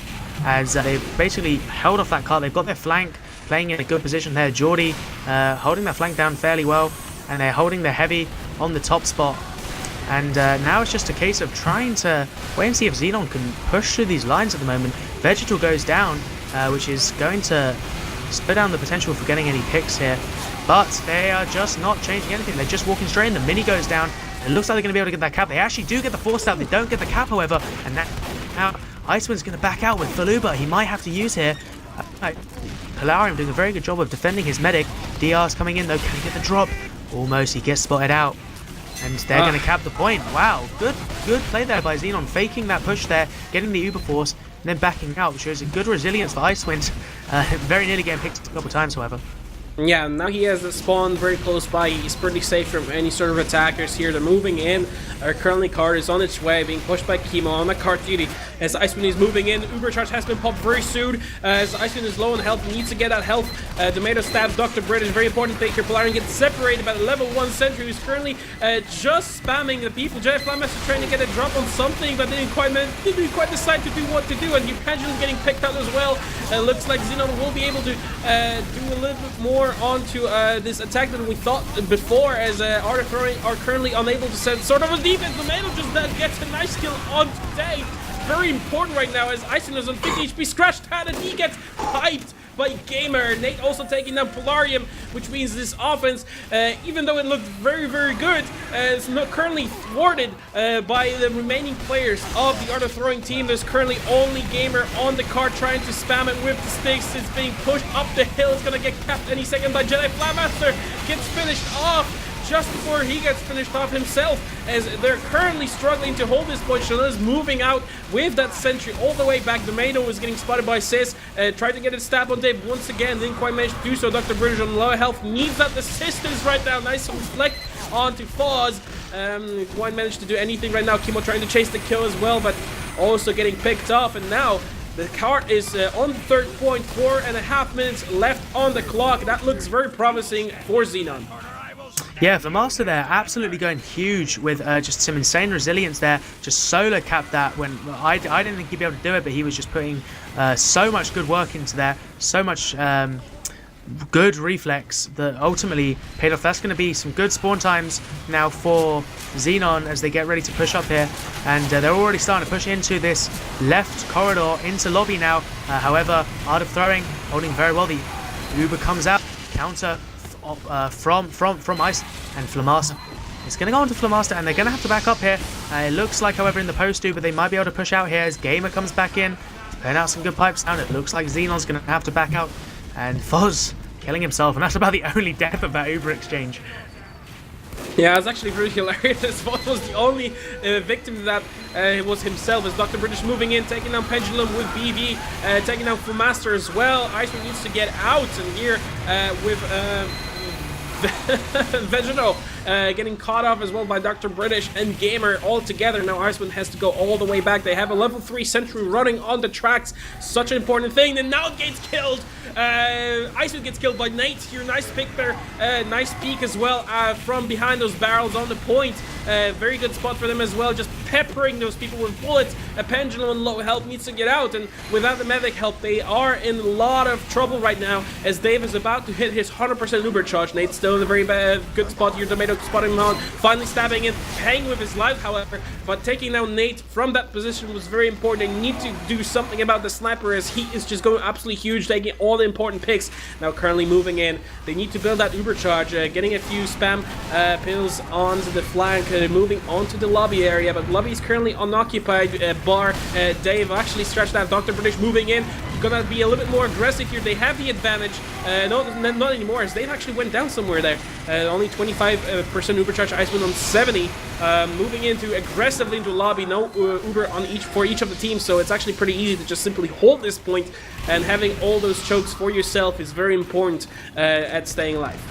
as they've basically held off that car. They've got their flank playing in a good position there. Jordy holding that flank down fairly well, and they're holding the Heavy on the top spot. And now it's just a case of trying to wait and see if Xenon can push through these lines at the moment. Vegetal goes down, which is going to split down the potential for getting any picks here. But they are just not changing anything. They're just walking straight in. The Mini goes down. It looks like they're going to be able to get that cap. They actually do get the force out. They don't get the cap, however. And now Iceman's going to back out with full Uber. He might have to use here. Polarium doing a very good job of defending his medic. DR's coming in though. Can he get the drop? Almost. He gets spotted out. And they're going to cap the point. Wow. Good play there by Xenon. Faking that push there. Getting the Uber force. And then backing out. Which shows a good resilience for Icewind. Very nearly getting picked a couple times, however. Yeah, now he has the spawn very close by. He's pretty safe from any sort of attackers here. They're moving in. Our currently card is on its way, being pushed by Chemo on the card duty. As Iceman is moving in, Uber charge has been popped very soon. As Iceman is low on health, he needs to get that health. Tomato stabs Dr. British, very important thing here. Polarium gets separated by the level 1 sentry, who's currently just spamming the people. Giant Flatmaster trying to get a drop on something, but didn't quite decide to do what to do. And your Pendulum getting picked out as well. Looks like Xenon will be able to do a little bit more onto this attack than we thought before, as Arthur are currently unable to send sort of a defense. Tomato just gets a nice kill on today. Very important right now as Iceland is on 50 HP, scratched out, and he gets piped by Gamer. Nate also taking down Polarium, which means this offense, even though it looked very, very good, is not currently thwarted by the remaining players of the Arthur throwing team. There's currently only Gamer on the card trying to spam it with the sticks. It's being pushed up the hill. It's going to get capped any second by Jedi Flatmaster. Gets finished off just before he gets finished off himself, as they're currently struggling to hold this point. Chanel is moving out with that sentry all the way back. Tomato was getting spotted by Sis, tried to get a stab on Dave once again, didn't quite manage to do so. Dr. British on low health needs that assistance right now. Nice reflect onto Foz. Quite managed to do anything right now. Kimo trying to chase the kill as well, but also getting picked off. And now the card is on the third point, 4.5 minutes left on the clock. That looks very promising for Xenon. Yeah, the Master there absolutely going huge with just some insane resilience there. Just solo capped that when I didn't think he'd be able to do it, but he was just putting so much good work into there. So much good reflex that ultimately paid off. That's going to be some good spawn times now for Xenon as they get ready to push up here, and they're already starting to push into this left corridor into lobby now. However, Art of Throwing holding very well. The Uber comes out, counter from Ice, and Flamaster. It's going to go on to Flamaster, and they're going to have to back up here. It looks like, however, in the post Uber, they might be able to push out here as Gamer comes back in. He's putting out some good pipes down. It looks like Xenon's going to have to back out, and Foz killing himself, and that's about the only death of that Uber exchange. Yeah, it's actually really hilarious. Foz was the only victim that was himself, as Dr. British moving in, taking down Pendulum with BV, taking down Flamaster as well. Iceman needs to get out, and here with Vegeto getting caught off as well by Dr. British and Gamer all together. Now Iceman has to go all the way back. They have a level 3 sentry running on the tracks. Such an important thing. And now it gets killed. Iceman gets killed by Nate here. Nice pick there. Nice peek as well from behind those barrels on the point. Very good spot for them as well. Just peppering those people with bullets. A Pendulum on low health needs to get out. And without the medic help, they are in a lot of trouble right now as Dave is about to hit his 100% Uber charge. Nate's still in a very good spot here. Tomato spotting him on, finally stabbing it, paying with his life, however. But taking down Nate from that position was very important. They need to do something about the sniper as he is just going absolutely huge, taking all the important picks. Now currently moving in. They need to build that Uber charge, getting a few spam pills onto the flank, moving onto the lobby area. But lobby is currently unoccupied. Dave actually stretched out. Dr. British moving in. Gonna be a little bit more aggressive here. They have the advantage. Not anymore, as Dave actually went down somewhere there. Only 25% Uber charge. Iceman on 70. Moving into aggressively into lobby. No Uber on for each of the teams, so it's actually pretty easy to just simply hold this point, and having all those chokes for yourself is very important at staying alive.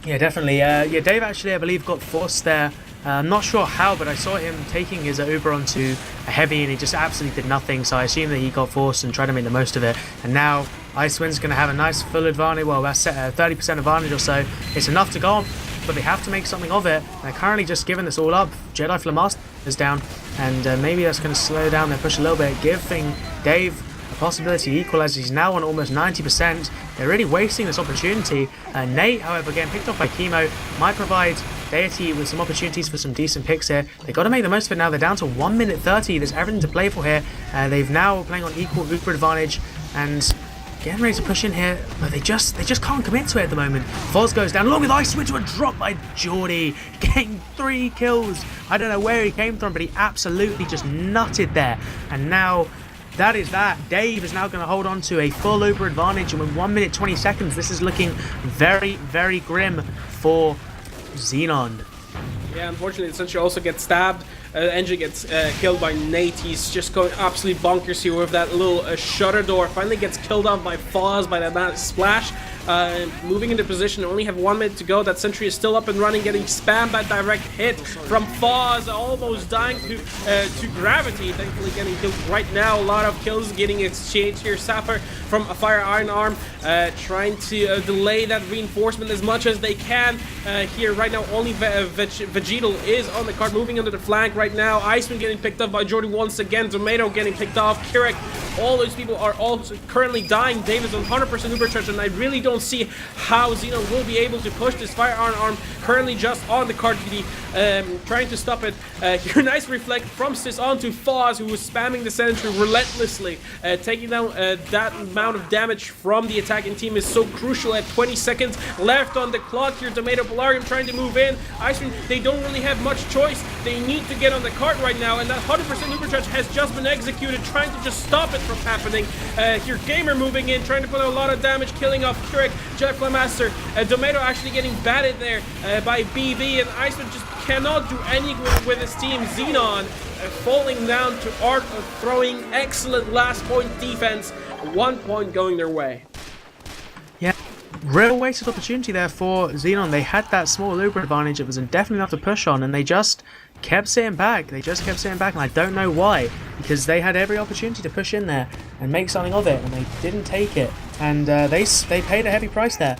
Yeah, definitely. Yeah, Dave actually, I believe, got forced there. I'm not sure how, but I saw him taking his Uber onto a heavy, and he just absolutely did nothing. So I assume that he got forced and tried to make the most of it. And now Icewind's going to have a nice full advantage. Well, that's 30% advantage or so. It's enough to go on, but they have to make something of it. They're currently just giving this all up. Jedi Flamaster is down, and maybe that's going to slow down their push a little bit, giving Dave a possibility to equalize. He's now on almost 90%. They're really wasting this opportunity. Nate, however, getting picked off by Chemo, might provide Deity with some opportunities for some decent picks here. They've got to make the most of it now. They're down to 1 minute 30. There's everything to play for here. They've now playing on equal Uber advantage and getting ready to push in here, but they just can't commit to it at the moment. Foz goes down along with Ice Switch to a drop by Geordie, getting 3 kills. I don't know where he came from, but he absolutely just nutted there. And now that is that. Dave is now going to hold on to a full Uber advantage, and with 1 minute 20 seconds, this is looking very, very grim for Xenon. Yeah, unfortunately, Essentially also gets stabbed. Engine gets killed by Nate. He's just going absolutely bonkers here with that little shutter door. Finally gets killed off by Foz by that splash. Moving into position, only have 1 minute to go. That sentry is still up and running, getting spammed by direct hit from Foz, almost dying to gravity. Thankfully getting killed right now. A lot of kills getting exchanged here. Sapper from a Fire Iron Arm trying to delay that reinforcement as much as they can. Here right now only Vegetal is on the card, moving under the flank right now. Iceman getting picked up by Jordan once again. Tomato getting picked off. Kirek, all those people are also currently dying. David's on 100% Uber charge, and I really don't see how Xenon will be able to push this Fire Iron Arm currently just on the card PD, trying to stop it. Here, nice reflect from Sis onto Foz, who was spamming the sentry relentlessly. Taking down that amount of damage from the attacking team is so crucial at 20 seconds left on the clock here. Tomato Polarium trying to move in. Iceman, they don't really have much choice. They need to get on the cart right now, and that 100% Uber charge has just been executed, trying to just stop it from happening. Here, Gamer moving in, trying to put a lot of damage, killing off Kirek, Jet Flamaster. Tomato actually getting batted there by BV, and Iceman just cannot do anything with his team. Xenon falling down to Art of Throwing. Excellent last point defense. 1 point going their way. Yeah, real wasted opportunity there for Xenon. They had that small Uber advantage. It was definitely enough to push on, and they just kept sitting back. And I don't know why, because they had every opportunity to push in there and make something of it, and they didn't take it. And they paid a heavy price there.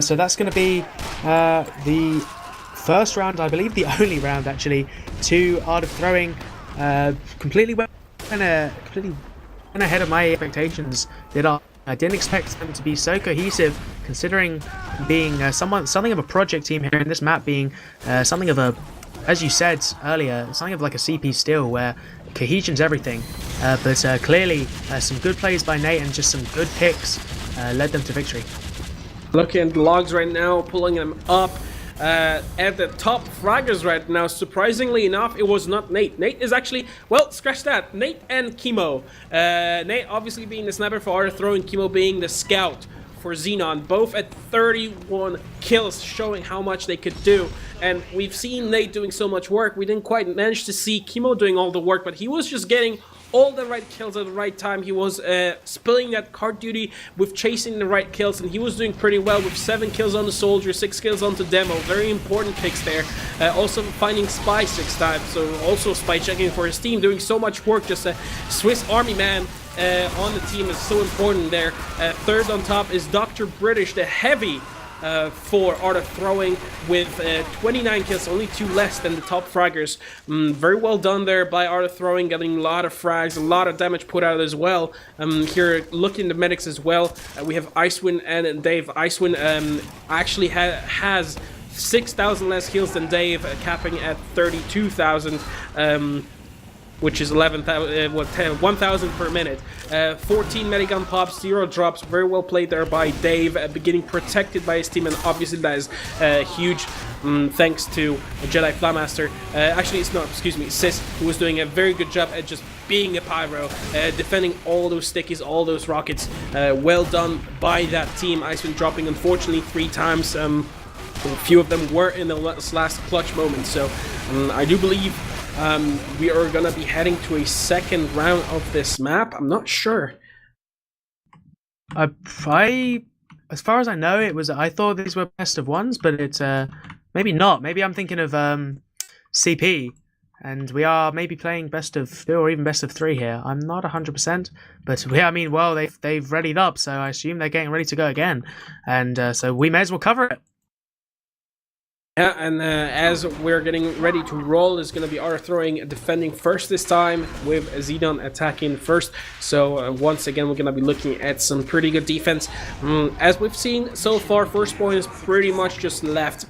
So that's going to be the first round, I believe the only round actually, to Art of Throwing. Completely went ahead of my expectations. Did I didn't expect them to be so cohesive, considering being something of a project team here in this map, being something of a, as you said earlier, something of like a CP Steel, where cohesion's everything. But clearly, some good plays by Nate and just some good picks led them to victory. Looking at the logs right now, pulling them up. At the top fraggers right now, surprisingly enough, it was not Nate. Nate is actually, well, scratch that. Nate and Chemo. Nate obviously being the sniper for R3 and Chemo being the scout for Xenon, both at 31 kills, showing how much they could do. And we've seen Nate doing so much work. We didn't quite manage to see Chemo doing all the work, but he was just getting all the right kills at the right time. He was spilling that card duty with chasing the right kills, and he was doing pretty well with 7 kills on the soldier, 6 kills on the demo. Very important picks there. Also finding spy 6 times, so also spy checking for his team, doing so much work. Just a Swiss Army man on the team is so important there. Third on top is Dr. British, the heavy for Art of Throwing with 29 kills, only 2 less than the top fraggers. Very well done there by Art of Throwing, getting a lot of frags, a lot of damage put out as well. Here, looking at the medics as well, we have Icewind and Dave. Icewind actually has 6,000 less kills than Dave, capping at 32,000. Which is 1,000 per minute. 14 medigun pops, 0 drops. Very well played there by Dave, getting protected by his team, and obviously that is huge thanks to Jedi Flamaster. Actually, it's not, excuse me, Sis, who was doing a very good job at just being a pyro, defending all those stickies, all those rockets. Well done by that team. Icewind dropping, unfortunately, 3 times. A few of them were in the last clutch moment, so I do believe we are gonna be heading to a second round of this map. I'm not sure. As far as I know, I thought these were best of 1s, but it's maybe not. Maybe I'm thinking of CP, and we are maybe playing best of 2 or even best of 3 here. I'm not 100%, but yeah, I mean, well, they've readied up, so I assume they're getting ready to go again, and so we may as well cover it. Yeah, and as we're getting ready to roll, is going to be Art of Throwing defending first this time, with Xenon attacking first. So once again, we're going to be looking at some pretty good defense. As we've seen so far, first point is pretty much just left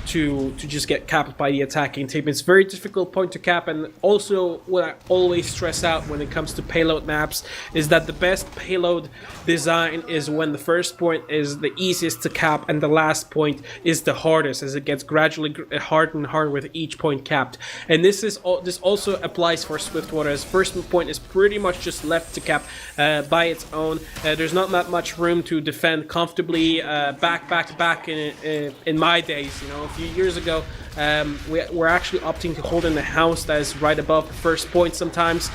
to just get capped by the attacking team. It's very difficult point to cap, and also what I always stress out when it comes to payload maps is that the best payload design is when the first point is the easiest to cap and the last point is the hardest, as it gets gradually harder and harder with each point capped. And this also applies for Swiftwater, as first point is pretty much just left to cap by its own. There's not that much room to defend comfortably back to back in my days. You know, a few years ago, we're actually opting to hold in the house that is right above the first point sometimes,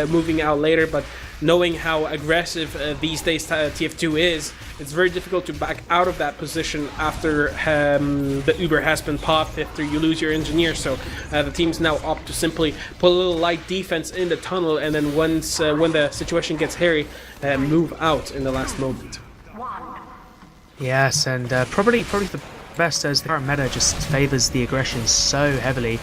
moving out later, but knowing how aggressive these days TF2 is, it's very difficult to back out of that position after the Uber has been popped, after you lose your engineer. So the teams now opt to simply put a little light defense in the tunnel, and then once when the situation gets hairy, move out in the last moment. Yes, and probably the best, as the current meta just favors the aggression so heavily.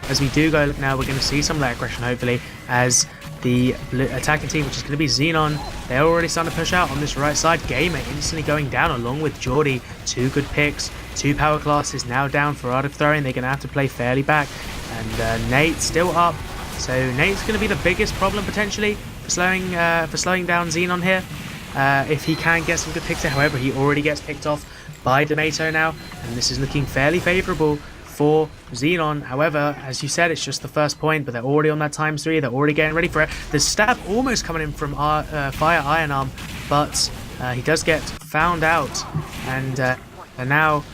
As we do go now, we're going to see some of that aggression, hopefully, as the attacking team, which is going to be Xenon, they're already starting to push out on this right side. Gamer instantly going down along with Geordie. 2 good picks, 2 power classes now down for Art of Throwing. They're going to have to play fairly back, and Nate still up. So Nate's going to be the biggest problem potentially for slowing down Xenon here. If he can get some good picks there. However, he already gets picked off by Tomato now, and this is looking fairly favourable for Xenon. However, as you said, it's just the first point, but they're already on that ×3. They're already getting ready for it. The stab almost coming in from Fire Iron Arm, but he does get found out, and now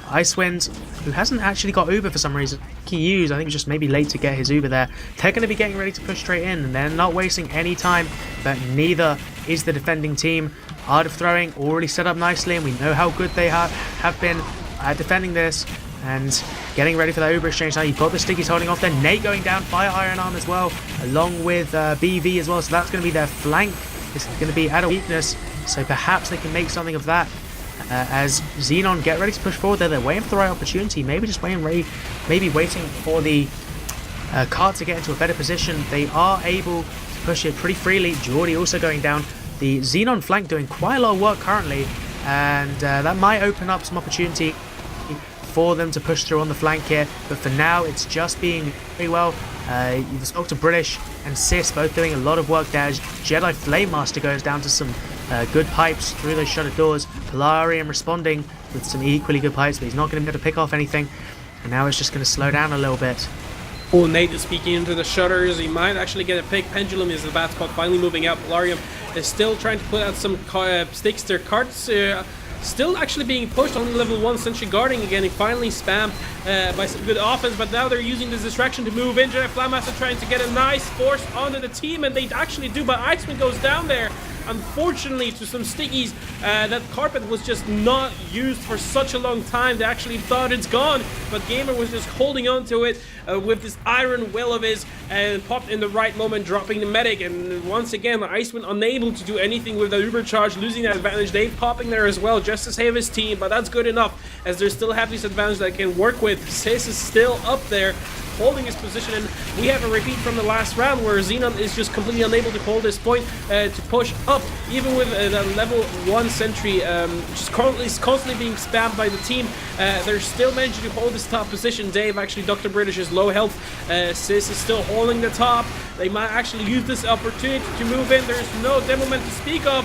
Icewind, who hasn't actually got Uber for some reason, I think just maybe late to get his Uber there. They're going to be getting ready to push straight in, and they're not wasting any time, but neither is the defending team. Art of Throwing already set up nicely, and we know how good they have been at defending this and getting ready for that Uber exchange. Now you've got the Stickies holding off there. Nate going down, Fire Iron Arm as well, along with BV as well, so that's going to be their flank. This is going to be at a weakness, so perhaps they can make something of that. As Xenon get ready to push forward there, they're waiting for the right opportunity, maybe waiting for the cart to get into a better position. They are able to push it pretty freely. Geordie also going down. the Xenon flank doing quite a lot of work currently, and that might open up some opportunity for them to push through on the flank here, but for now it's just being very well. You've spoke to British and Sis both doing a lot of work there as Jedi Flame Master goes down to some good pipes through those shuttered doors. Polarium responding with some equally good pipes, but he's not going to be able to pick off anything, and now it's just going to slow down a little bit. Oh, Nate is peeking into the shutters. He might actually get a pick. Pendulum is the bad spot, finally moving out. Polarium is still trying to put out some sticks. Their carts still actually being pushed on level 1 sentry guarding again. He finally spammed by some good offense, but now they're using this distraction to move in. Jedi Flame Master trying to get a nice force onto the team, and they actually do, but Iceman goes down there. Unfortunately, to some stickies, that carpet was just not used for such a long time. They actually thought it's gone, but Gamer was just holding on to it with this iron will of his, and popped in the right moment, dropping the medic. And once again, Iceman unable to do anything with the Uber charge, losing that advantage. Dave popping there as well, just to save his team, but that's good enough, as they still have this advantage that can work with. Sis is still up there, holding his position, and we have a repeat from the last round where Xenon is just completely unable to hold this point to push up, even with the level 1 sentry just constantly being spammed by the team. They're still managing to hold this top position. Dave, actually, Dr. British is low health. Sis is still holding the top. They might actually use this opportunity to move in. There's no demoment to speak of.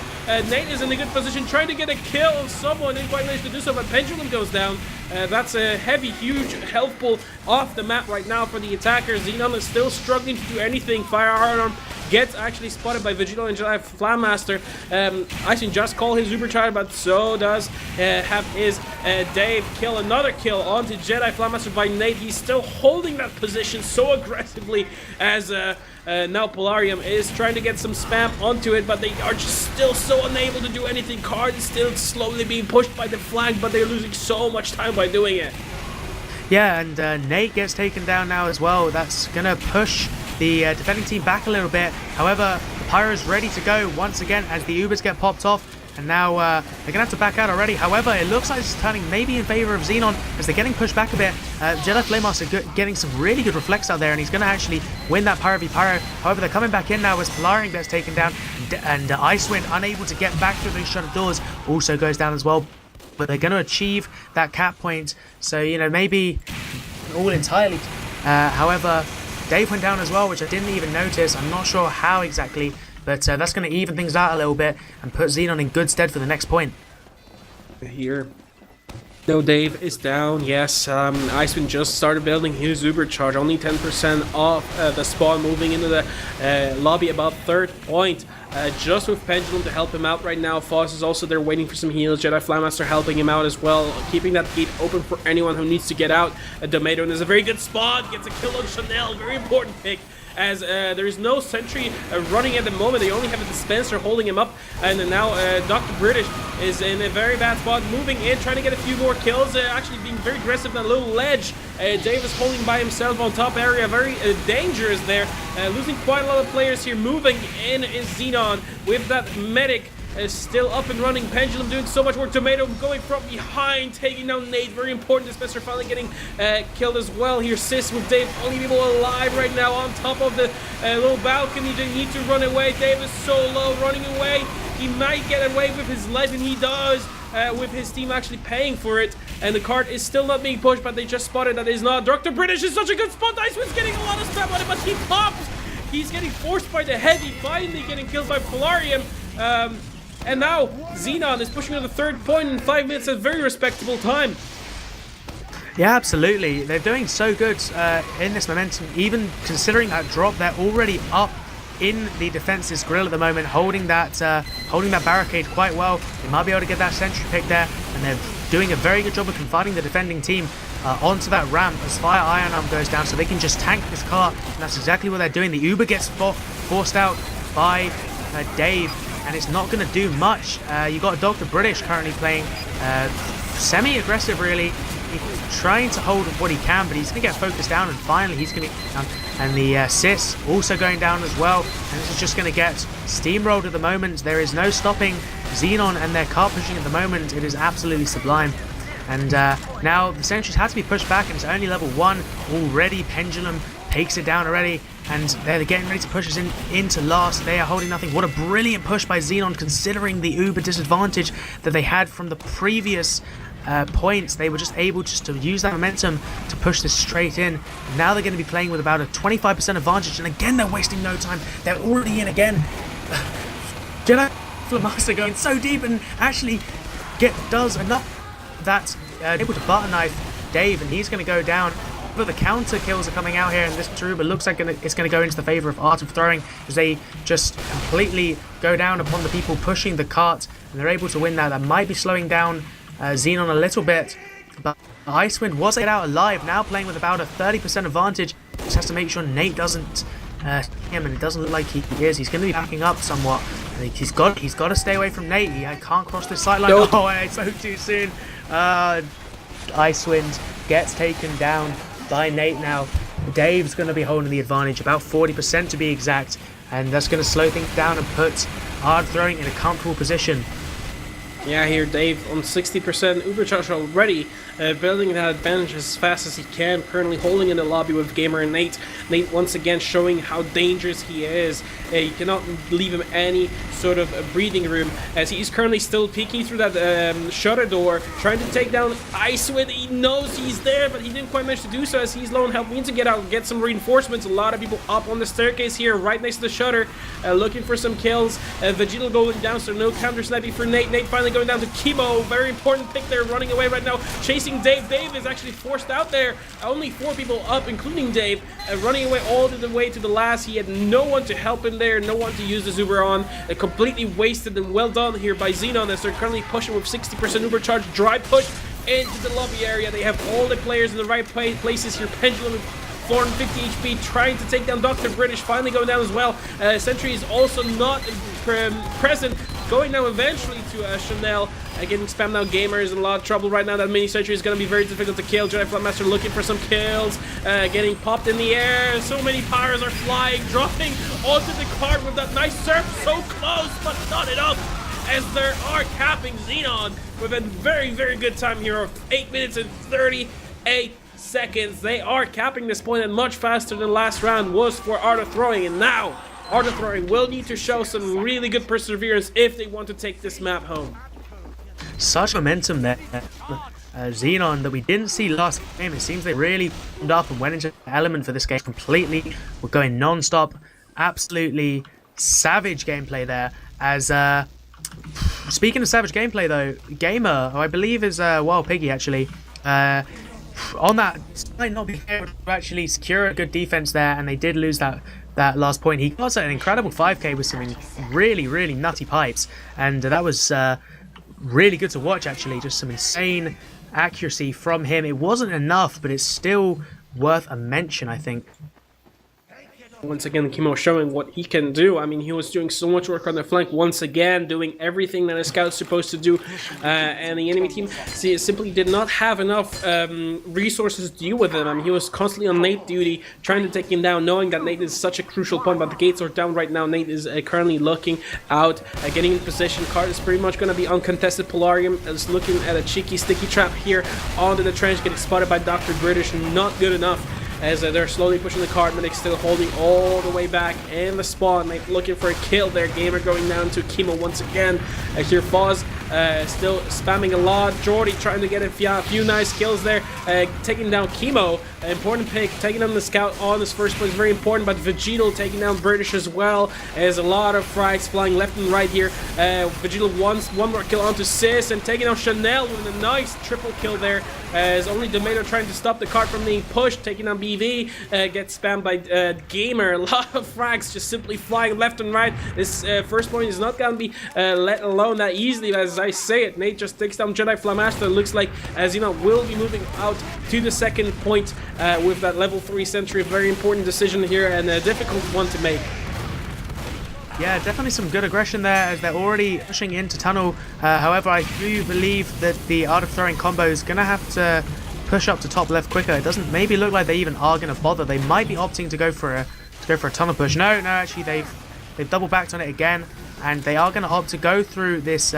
Nate is in a good position, trying to get a kill on someone. Didn't quite manage to do so, but Pendulum goes down. That's a heavy, huge health pull off the map right now for the attackers. Xenon is still struggling to do anything. Firearm gets actually spotted by Vigil and Jedi Flame Master. Iceman just call his Ubercharge, but so does have his Dave kill another kill onto Jedi Flame Master by Nate. He's still holding that position so aggressively as now Polarium is trying to get some spam onto it, but they are just still so unable to do anything. Card is still slowly being pushed by the flank, but they're losing so much time by doing it. Yeah, and Nate gets taken down now as well. That's going to push the defending team back a little bit. However, the Pyro's ready to go once again as the Ubers get popped off. And now they're going to have to back out already. However, it looks like it's turning maybe in favor of Xenon as they're getting pushed back a bit. Jedi Flame Master getting some really good reflex out there, and he's going to actually win that Pyro v Pyro. However, they're coming back in now as Polarium gets taken down, and Icewind, unable to get back through those shuttered doors, also goes down as well. But they're going to achieve that cap point, so, you know, maybe all entirely. However, Dave went down as well, which I didn't even notice. I'm not sure how exactly, but that's going to even things out a little bit and put Xenon in good stead for the next point. Here. No, Dave is down, yes. Iceman just started building his Uber charge, only 10% off the spawn, moving into the lobby about 3rd point. Just with Pendulum to help him out right now. Foss is also there waiting for some heals. Jedi Flame Master helping him out as well, keeping that gate open for anyone who needs to get out. Domato is a very good spot, gets a kill on Chanel, very important pick, as there is no sentry running at the moment. They only have a dispenser holding him up, and now Dr. British is in a very bad spot, moving in, trying to get a few more kills, actually being very aggressive on a little ledge. Dave is holding by himself on top area, very dangerous there, losing quite a lot of players here. Moving in is Xenon with that medic still up and running. Pendulum doing so much work. Tomato going from behind, taking down Nate. Very important. Dispenser finally getting killed as well. Here, Sis with Dave, only people alive right now on top of the little balcony. They need to run away. Dave is so low, running away. He might get away with his life, and he does. With his team actually paying for it, and the cart is still not being pushed, but they just spotted that is not. Dr. British is such a good spot. Iceman's getting a lot of spam on it, but he pops. He's getting forced by the heavy, finally getting killed by Polarium. And now Xenon is pushing to the 3rd point in 5 minutes, a very respectable time. Yeah, absolutely. They're doing so good in this momentum, even considering that drop. They're already up in the defense's grill at the moment, holding that barricade quite well. They might be able to get that sentry pick there, and they're doing a very good job of confining the defending team onto that ramp as Fire Iron Arm goes down, so they can just tank this car, and that's exactly what they're doing. The Uber gets forced out by Dave, and it's not going to do much. You got Dr. British currently playing semi-aggressive, really. He's trying to hold what he can, but he's going to get focused down, and finally he's going to get down. And the Sis also going down as well, and this is just going to get steamrolled at the moment. There is no stopping Xenon and their car pushing at the moment. It is absolutely sublime. And now the sentries had to be pushed back, and it's only level 1 already. Pendulum takes it down already, and they're getting ready to push us into last. They are holding nothing. What a brilliant push by Xenon, considering the uber disadvantage that they had from the previous points. They were just able to use that momentum to push this straight in. Now they're going to be playing with about a 25% advantage, and again they're wasting no time. They're already in again. Jedi Flamaster going so deep and actually does enough that able to butter knife Dave, and he's going to go down. But the counter kills are coming out here, and this Truba looks like it's going to go into the favor of Art of Throwing, as they just completely go down upon the people pushing the cart, and they're able to win that. That might be slowing down Xenon a little bit, but Icewind was get out alive, now playing with about a 30% advantage. Just has to make sure Nate doesn't him, and it doesn't look like he is. He's going to be backing up somewhat. I think he's got to stay away from Nate. He can't cross this sideline. No. Oh, I spoke too soon. Icewind gets taken down by Nate now. Dave's going to be holding the advantage, about 40% to be exact, and that's going to slow things down and put Hard Throwing in a comfortable position. Yeah, here Dave on 60% Ubercharge already, building that advantage as fast as he can, currently holding in the lobby with Gamer and Nate. Nate once again showing how dangerous he is. You cannot leave him any sort of breathing room, as he's currently still peeking through that shutter door, trying to take down Icewind. He knows he's there, but he didn't quite manage to do so, as he's low on health. Needs to get out and get some reinforcements. A lot of people up on the staircase here, right next to the shutter, looking for some kills. Vegeta going down, so no counter sniping for Nate. Nate finally going down to Chemo. Very important pick there, running away right now, chasing Dave. Dave is actually forced out there. Only 4 people up, including Dave, running away all the way to the last. He had no one to help him there, no one to use the Uber on. Completely wasted, and well done here by Xenon, as they're currently pushing with 60% Uber charge. Dry push into the lobby area. They have all the players in the right places here. Pendulum 450 HP trying to take down Dr. British, finally going down as well. Sentry is also not present, going down eventually to Chanel. Getting spammed now. Gamer is in a lot of trouble right now. That mini Sentry is going to be very difficult to kill. Jedi Flatmaster looking for some kills, getting popped in the air. So many pyros are flying, dropping onto the cart with that nice surf. So close, but not enough, as they are capping Xenon with a very, very good time here of 8 minutes and 38 seconds. They are capping this point, and much faster than last round was for Art of Throwing, and now Art of Throwing will need to show some really good perseverance if they want to take this map home. Such momentum there. Xenon that we didn't see last game. It seems they really opened up and went into the element for this game completely. We're going non-stop. Absolutely savage gameplay there. As speaking of savage gameplay though, Gamer, who I believe is Wild Piggy actually, on that might not be able to actually secure a good defense there, and they did lose that last point. He got an incredible 5k with some really, really nutty pipes, and that was really good to watch actually. Just some insane accuracy from him. It wasn't enough, but it's still worth a mention, I think. Once again, Kimo showing what he can do. I mean, he was doing so much work on the flank, once again, doing everything that a scout's supposed to do, and the enemy team simply did not have enough resources to deal with him. I mean, he was constantly on Nate duty, trying to take him down, knowing that Nate is such a crucial point, but the gates are down right now. Nate is currently looking out, getting in position. Card is pretty much going to be uncontested. Polarium is looking at a cheeky, sticky trap here onto the trench, getting spotted by Dr. British. Not good enough, as they're slowly pushing the card. Medic still holding all the way back in the spawn, like looking for a kill there. Gamer going down to Chemo once again. Here Foz still spamming a lot. Jordy trying to get a few nice kills there, taking down Chemo. Important pick, taking down the scout on his first place, very important. But Vegeta taking down British as well, as a lot of frags flying left and right here. Vegeta wants one more kill onto Sis, and taking out Chanel with a nice triple kill there, as only Domato trying to stop the cart from being pushed, taking on BV, gets spammed by Gamer. A lot of frags just simply flying left and right. This first point is not gonna be let alone that easily, as I say it. Nate just takes down Jedi Flamaster. Looks like, as you know, will be moving out to the second point with that level 3 Sentry. Very important decision here, and a difficult one to make. Yeah, definitely some good aggression there, as they're already pushing into tunnel. However, I do believe that the Art of Throwing combo is going to have to push up to top left quicker. It doesn't maybe look like they even are going to bother. They might be opting to go for a tunnel push. No, actually they've double backed on it again, and they are going to opt to go through this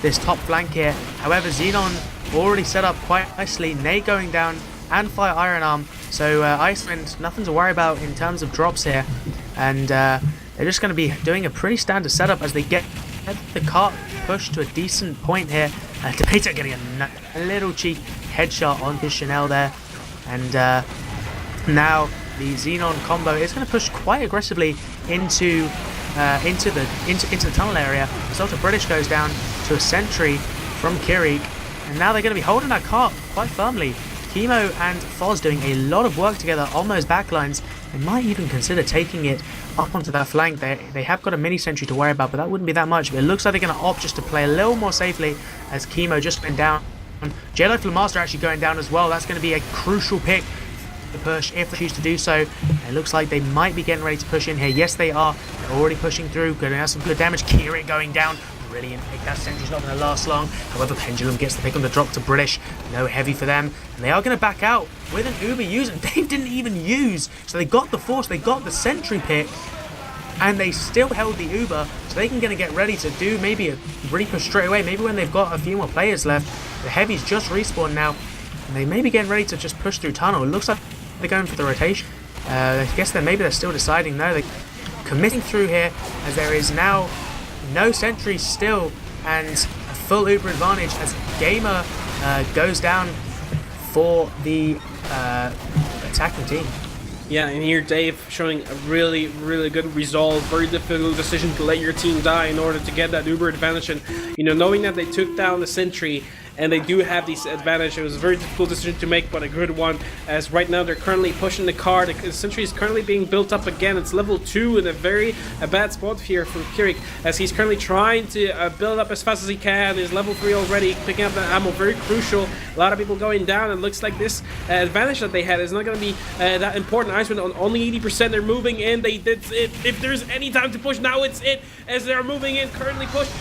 this top flank here. However, Xenon already set up quite nicely. Nate going down and Fire Iron Arm. So Icewind, nothing to worry about in terms of drops here. And they're just going to be doing a pretty standard setup as they get the cart pushed to a decent point here. Debater getting a little cheeky headshot on his Chanel there. And now the Xenon combo is going to push quite aggressively into the tunnel area. Dr. British goes down to a sentry from Kirik, and now they're going to be holding that cart quite firmly. Chemo and Foz doing a lot of work together on those backlines. They might even consider taking it up onto that flank. They have got a mini sentry to worry about, but that wouldn't be that much. But it looks like they're going to opt just to play a little more safely as Chemo just went down. Jedi Flamaster actually going down as well. That's going to be a crucial pick to push if they choose to do so. And it looks like they might be getting ready to push in here. Yes, they are. They're already pushing through. Going to have some good damage. Kirik going down. Brilliant pick. That sentry's not going to last long. However, Pendulum gets the pick on the drop to British. No heavy for them. And they are going to back out with an Uber use. And they didn't even use. So they got the force. They got the sentry pick. And they still held the Uber. So they're going to get ready to do maybe a re-push straight away. Maybe when they've got a few more players left. The heavies just respawn now. And they may be getting ready to just push through tunnel. It looks like they're going for the rotation. I guess they're still deciding. No, they're committing through here as there is now no sentries still and a full Uber advantage as Gamer goes down for the attacking team. Yeah, and here Dave showing a really, really good resolve. Very difficult decision to let your team die in order to get that Uber advantage. And, knowing that they took down the sentry and they do have this advantage, it was a very difficult decision to make, but a good one, as right now they're currently pushing the car. The sentry is currently being built up again. It's level 2 in a bad spot here from Kirik, as he's currently trying to build up as fast as he can. He's level 3 already, picking up that ammo, very crucial. A lot of people going down, and looks like this advantage that they had is not going to be that important. Icewind on only 80%, they're moving in. They did it. If there's any time to push, now it's it, as they're moving in, currently pushed.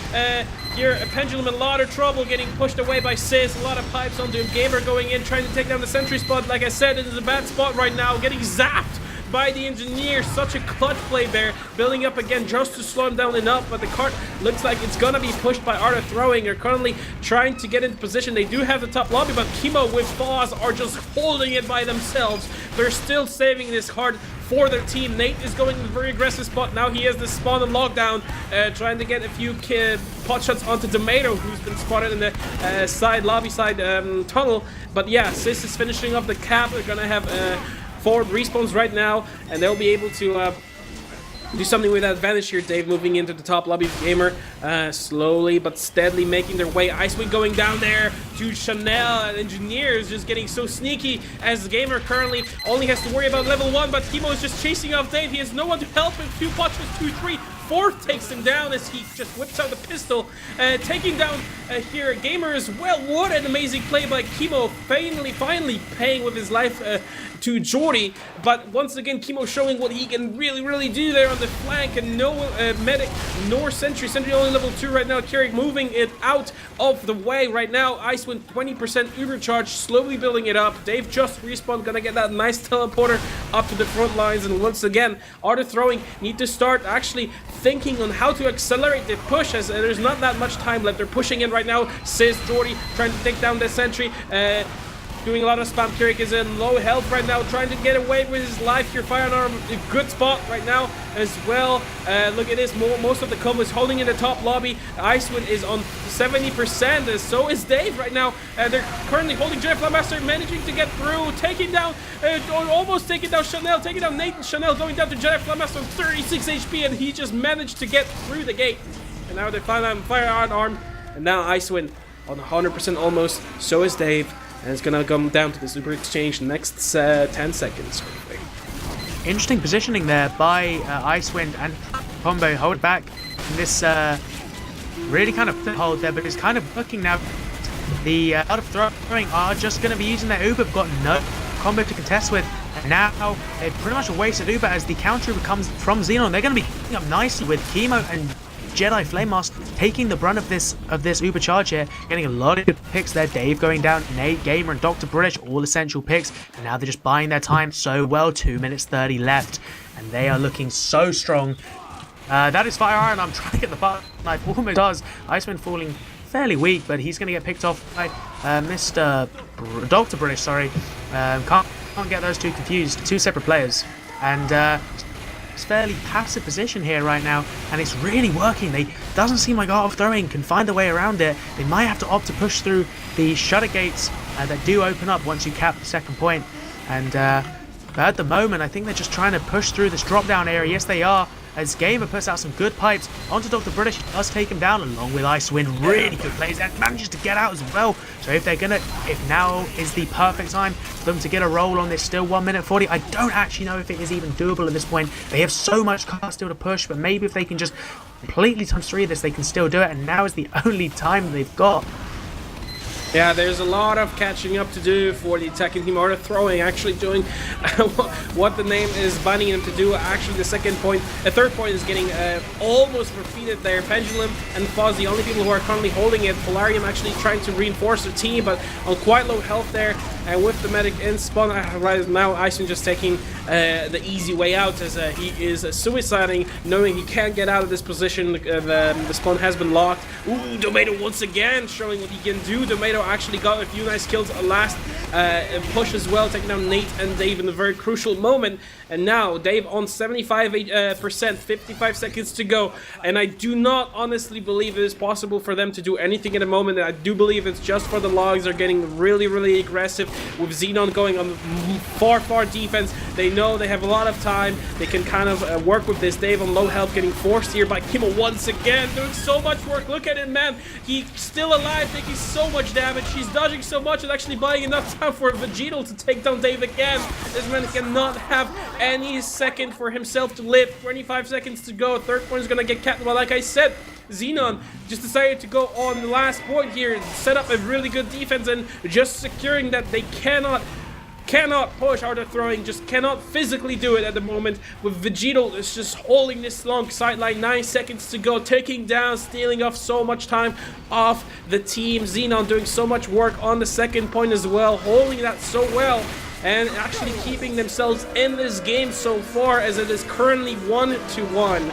Here, a Pendulum in a lot of trouble, getting pushed away by Sis. A lot of pipes onto him. Gamer going in, trying to take down the sentry spot. Like I said, it is a bad spot right now, getting zapped by the engineer. Such a clutch play there, building up again just to slow him down enough, but the cart looks like it's gonna be pushed by Art of Throwing. They're currently trying to get into position. They do have the top lobby, but Chemo with Foz are just holding it by themselves. They're still saving this card for their team. Nate is going in a very aggressive spot. Now he has the spawn and lockdown, trying to get a few pot shots onto Tomato, who's been spotted in the lobby side tunnel. But yeah, Sis is finishing up the cap. They're gonna have 4 respawns right now, and they'll be able to do something with that advantage here. Dave moving into the top lobby. Gamer slowly but steadily making their way. Icewind going down there to Chanel, and Engineer is just getting so sneaky, as Gamer currently only has to worry about level 1, but Chemo is just chasing off Dave. He has no one to help him. 2 punches, 2, 3. 4th takes him down as he just whips out the pistol, taking down here Gamer as well. What an amazing play by Chemo, finally paying with his life to Jordy. But once again, Chemo showing what he can really do there on the flank, and no medic nor sentry. Sentry only level 2 right now. Kirik moving it out of the way right now. Icewind 20% Uber charge, slowly building it up. Dave just respawned, gonna get that nice teleporter up to the front lines, and once again, Art of Throwing need to start actually thinking on how to accelerate the push, as there's not that much time left. They're pushing in right now. Sis, Jordy trying to take down the sentry, doing a lot of spam. Kirik is in low health right now, trying to get away with his life here. Firearm, a good spot right now as well. Look at this, most of the combo is holding in the top lobby. Icewind is on 70%, and so is Dave right now. They're currently holding Jedi Flamaster, managing to get through, taking down, almost taking down Chanel, taking down Nathan. Chanel going down to Jedi Flamaster on 36 HP, and he just managed to get through the gate. And now they're firearm, and now Icewind on 100% almost, so is Dave. And it's gonna come down to the super exchange next 10 seconds. Interesting positioning there by Icewind and Combo. Hold back in this really kind of hold there, but it's kind of working now. The Art of Throwing are just going to be using their Uber. Got no combo to contest with. And now they've pretty much wasted Uber as the counter Uber comes from Xenon. They're going to be picking up nicely with Chemo and Jedi Flamemaster taking the brunt of this Uber charge here, getting a lot of good picks there. Dave going down, Nate, Gamer, and Dr. British, all essential picks, and now they're just buying their time so well. 2 minutes 30 left, and they are looking so strong. That is Fire Iron. I'm trying to get the butt knife, almost does. Icewind fairly weak, but he's going to get picked off by Dr. British, sorry. Can't get those two confused, two separate players. And it's fairly passive position here right now, and it's really working. They doesn't seem like Art of Throwing can find a way around it. They might have to opt to push through the shutter gates that do open up once you cap the second point. And at the moment, I think they're just trying to push through this drop-down area. Yes, they are. As Gamer puts out some good pipes onto Dr. British, he does take him down along with Icewind. Really good plays and manages to get out as well. So if now is the perfect time for them to get a roll on this, still 1 minute 40. I don't actually know if it is even doable at this point. They have so much car still to push, but maybe if they can just completely times 3 this, they can still do it. And now is the only time they've got. Yeah, there's a lot of catching up to do for the attacking team. Art of Throwing actually doing what the name is binding them to do. Actually, the third point is getting almost repeated there. Pendulum and Fuzz, the only people who are currently holding it. Polarium actually trying to reinforce their team, but on quite low health there. And with the medic in spawn, right now Icewind just taking the easy way out as he is suiciding, knowing he can't get out of this position. The spawn has been locked. Ooh, Tomato once again showing what he can do. Tomato actually got a few nice kills last push as well, taking down Nate and Dave in a very crucial moment. And now Dave on 75%, 55 seconds to go. And I do not honestly believe it is possible for them to do anything at the moment. I do believe it's just for the logs. They're getting really, really aggressive with Xenon going on far defense. They know they have a lot of time. They can kind of work with this. Dave on low health getting forced here by Kimmel once again, doing so much work. Look at him, man. He's still alive, taking so much damage. He's dodging so much and actually buying enough time for Vegito to take down Dave again. This man cannot have any second for himself to live. 25 seconds to go. Third point is gonna get capped. Well, like I said, Xenon just decided to go on the last point here, set up a really good defense, and just securing that they cannot push. Art of Throwing just cannot physically do it at the moment. With Vegito is just holding this long sideline. 9 seconds to go, taking down, stealing off so much time off the team. Xenon doing so much work on the second point as well, holding that so well, and actually keeping themselves in this game so far, as it is currently 1-1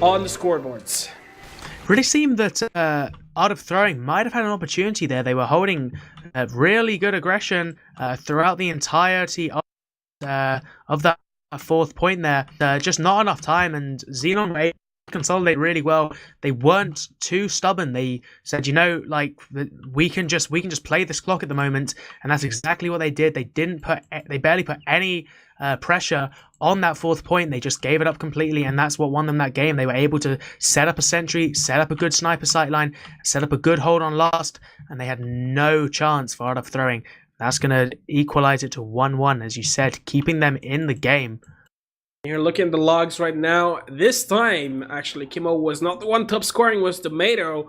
on the scoreboards. Really seemed that Art of Throwing might have had an opportunity there. They were holding really good aggression throughout the entirety of that fourth point there. Just not enough time, and Xenon were able to consolidate really well. They weren't too stubborn. They said, you know, like, we can just play this clock at the moment, and that's exactly what they did. They barely put any pressure on that fourth point. They just gave it up completely, and that's what won them that game. They were able to set up a sentry, set up a good sniper sightline, set up a good hold on last, and they had no chance for Art of Throwing. That's going to equalize it to 1-1, as you said, keeping them in the game. You're looking at the logs right now. This time, actually, Kimmo was not the one top scoring, was Tomato,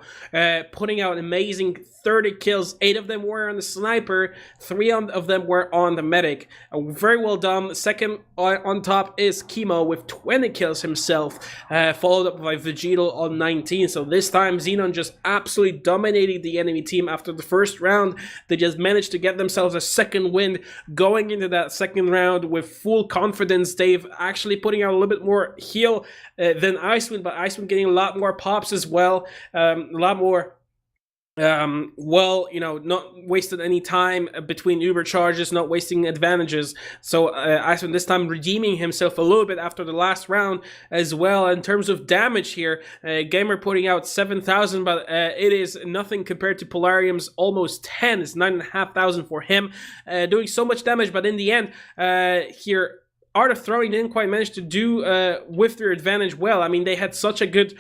putting out amazing 30 kills. 8 of them were on the sniper, 3 of them were on the medic. Very well done. Second on top is Kimo with 20 kills himself, followed up by Vegito on 19. So this time, Xenon just absolutely dominated the enemy team. After the first round, they just managed to get themselves a second win, going into that second round with full confidence. They've actually putting out a little bit more heal than Icewind, but Icewind getting a lot more pops as well, a lot more well, you know, not wasted any time between Uber charges, not wasting advantages. So Icewind this time redeeming himself a little bit after the last round as well. In terms of damage here, Gamer putting out 7,000, but it is nothing compared to Polarium's almost 10. It's 9,500 for him, doing so much damage. But in the end, here, Art of Throwing didn't quite manage to do with their advantage well. I mean, they had such a good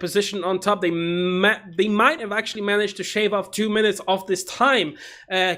position on top. They might have actually managed to shave off 2 minutes off this time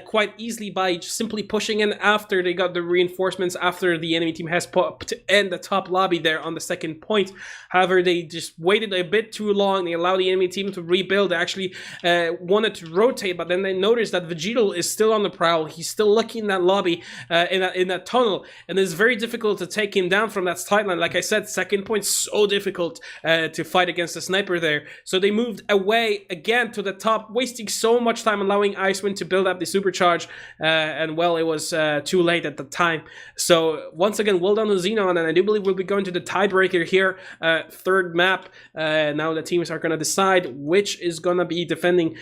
quite easily by just simply pushing in after they got the reinforcements, after the enemy team has put to end the top lobby there on the second point. However, they just waited a bit too long. They allowed the enemy team to rebuild. They actually wanted to rotate, but then they noticed that Vegito is still on the prowl. He's still looking in that lobby, in that tunnel, and it's very difficult difficult to take him down from that sideline. Like I said, second point, so difficult to fight against the sniper there. So they moved away again to the top, wasting so much time, allowing Icewind to build up the supercharge. And well, it was too late at the time. So once again, well done to Xenon, and I do believe we'll be going to the tiebreaker here. Third map. Now the teams are going to decide which one's going to be defending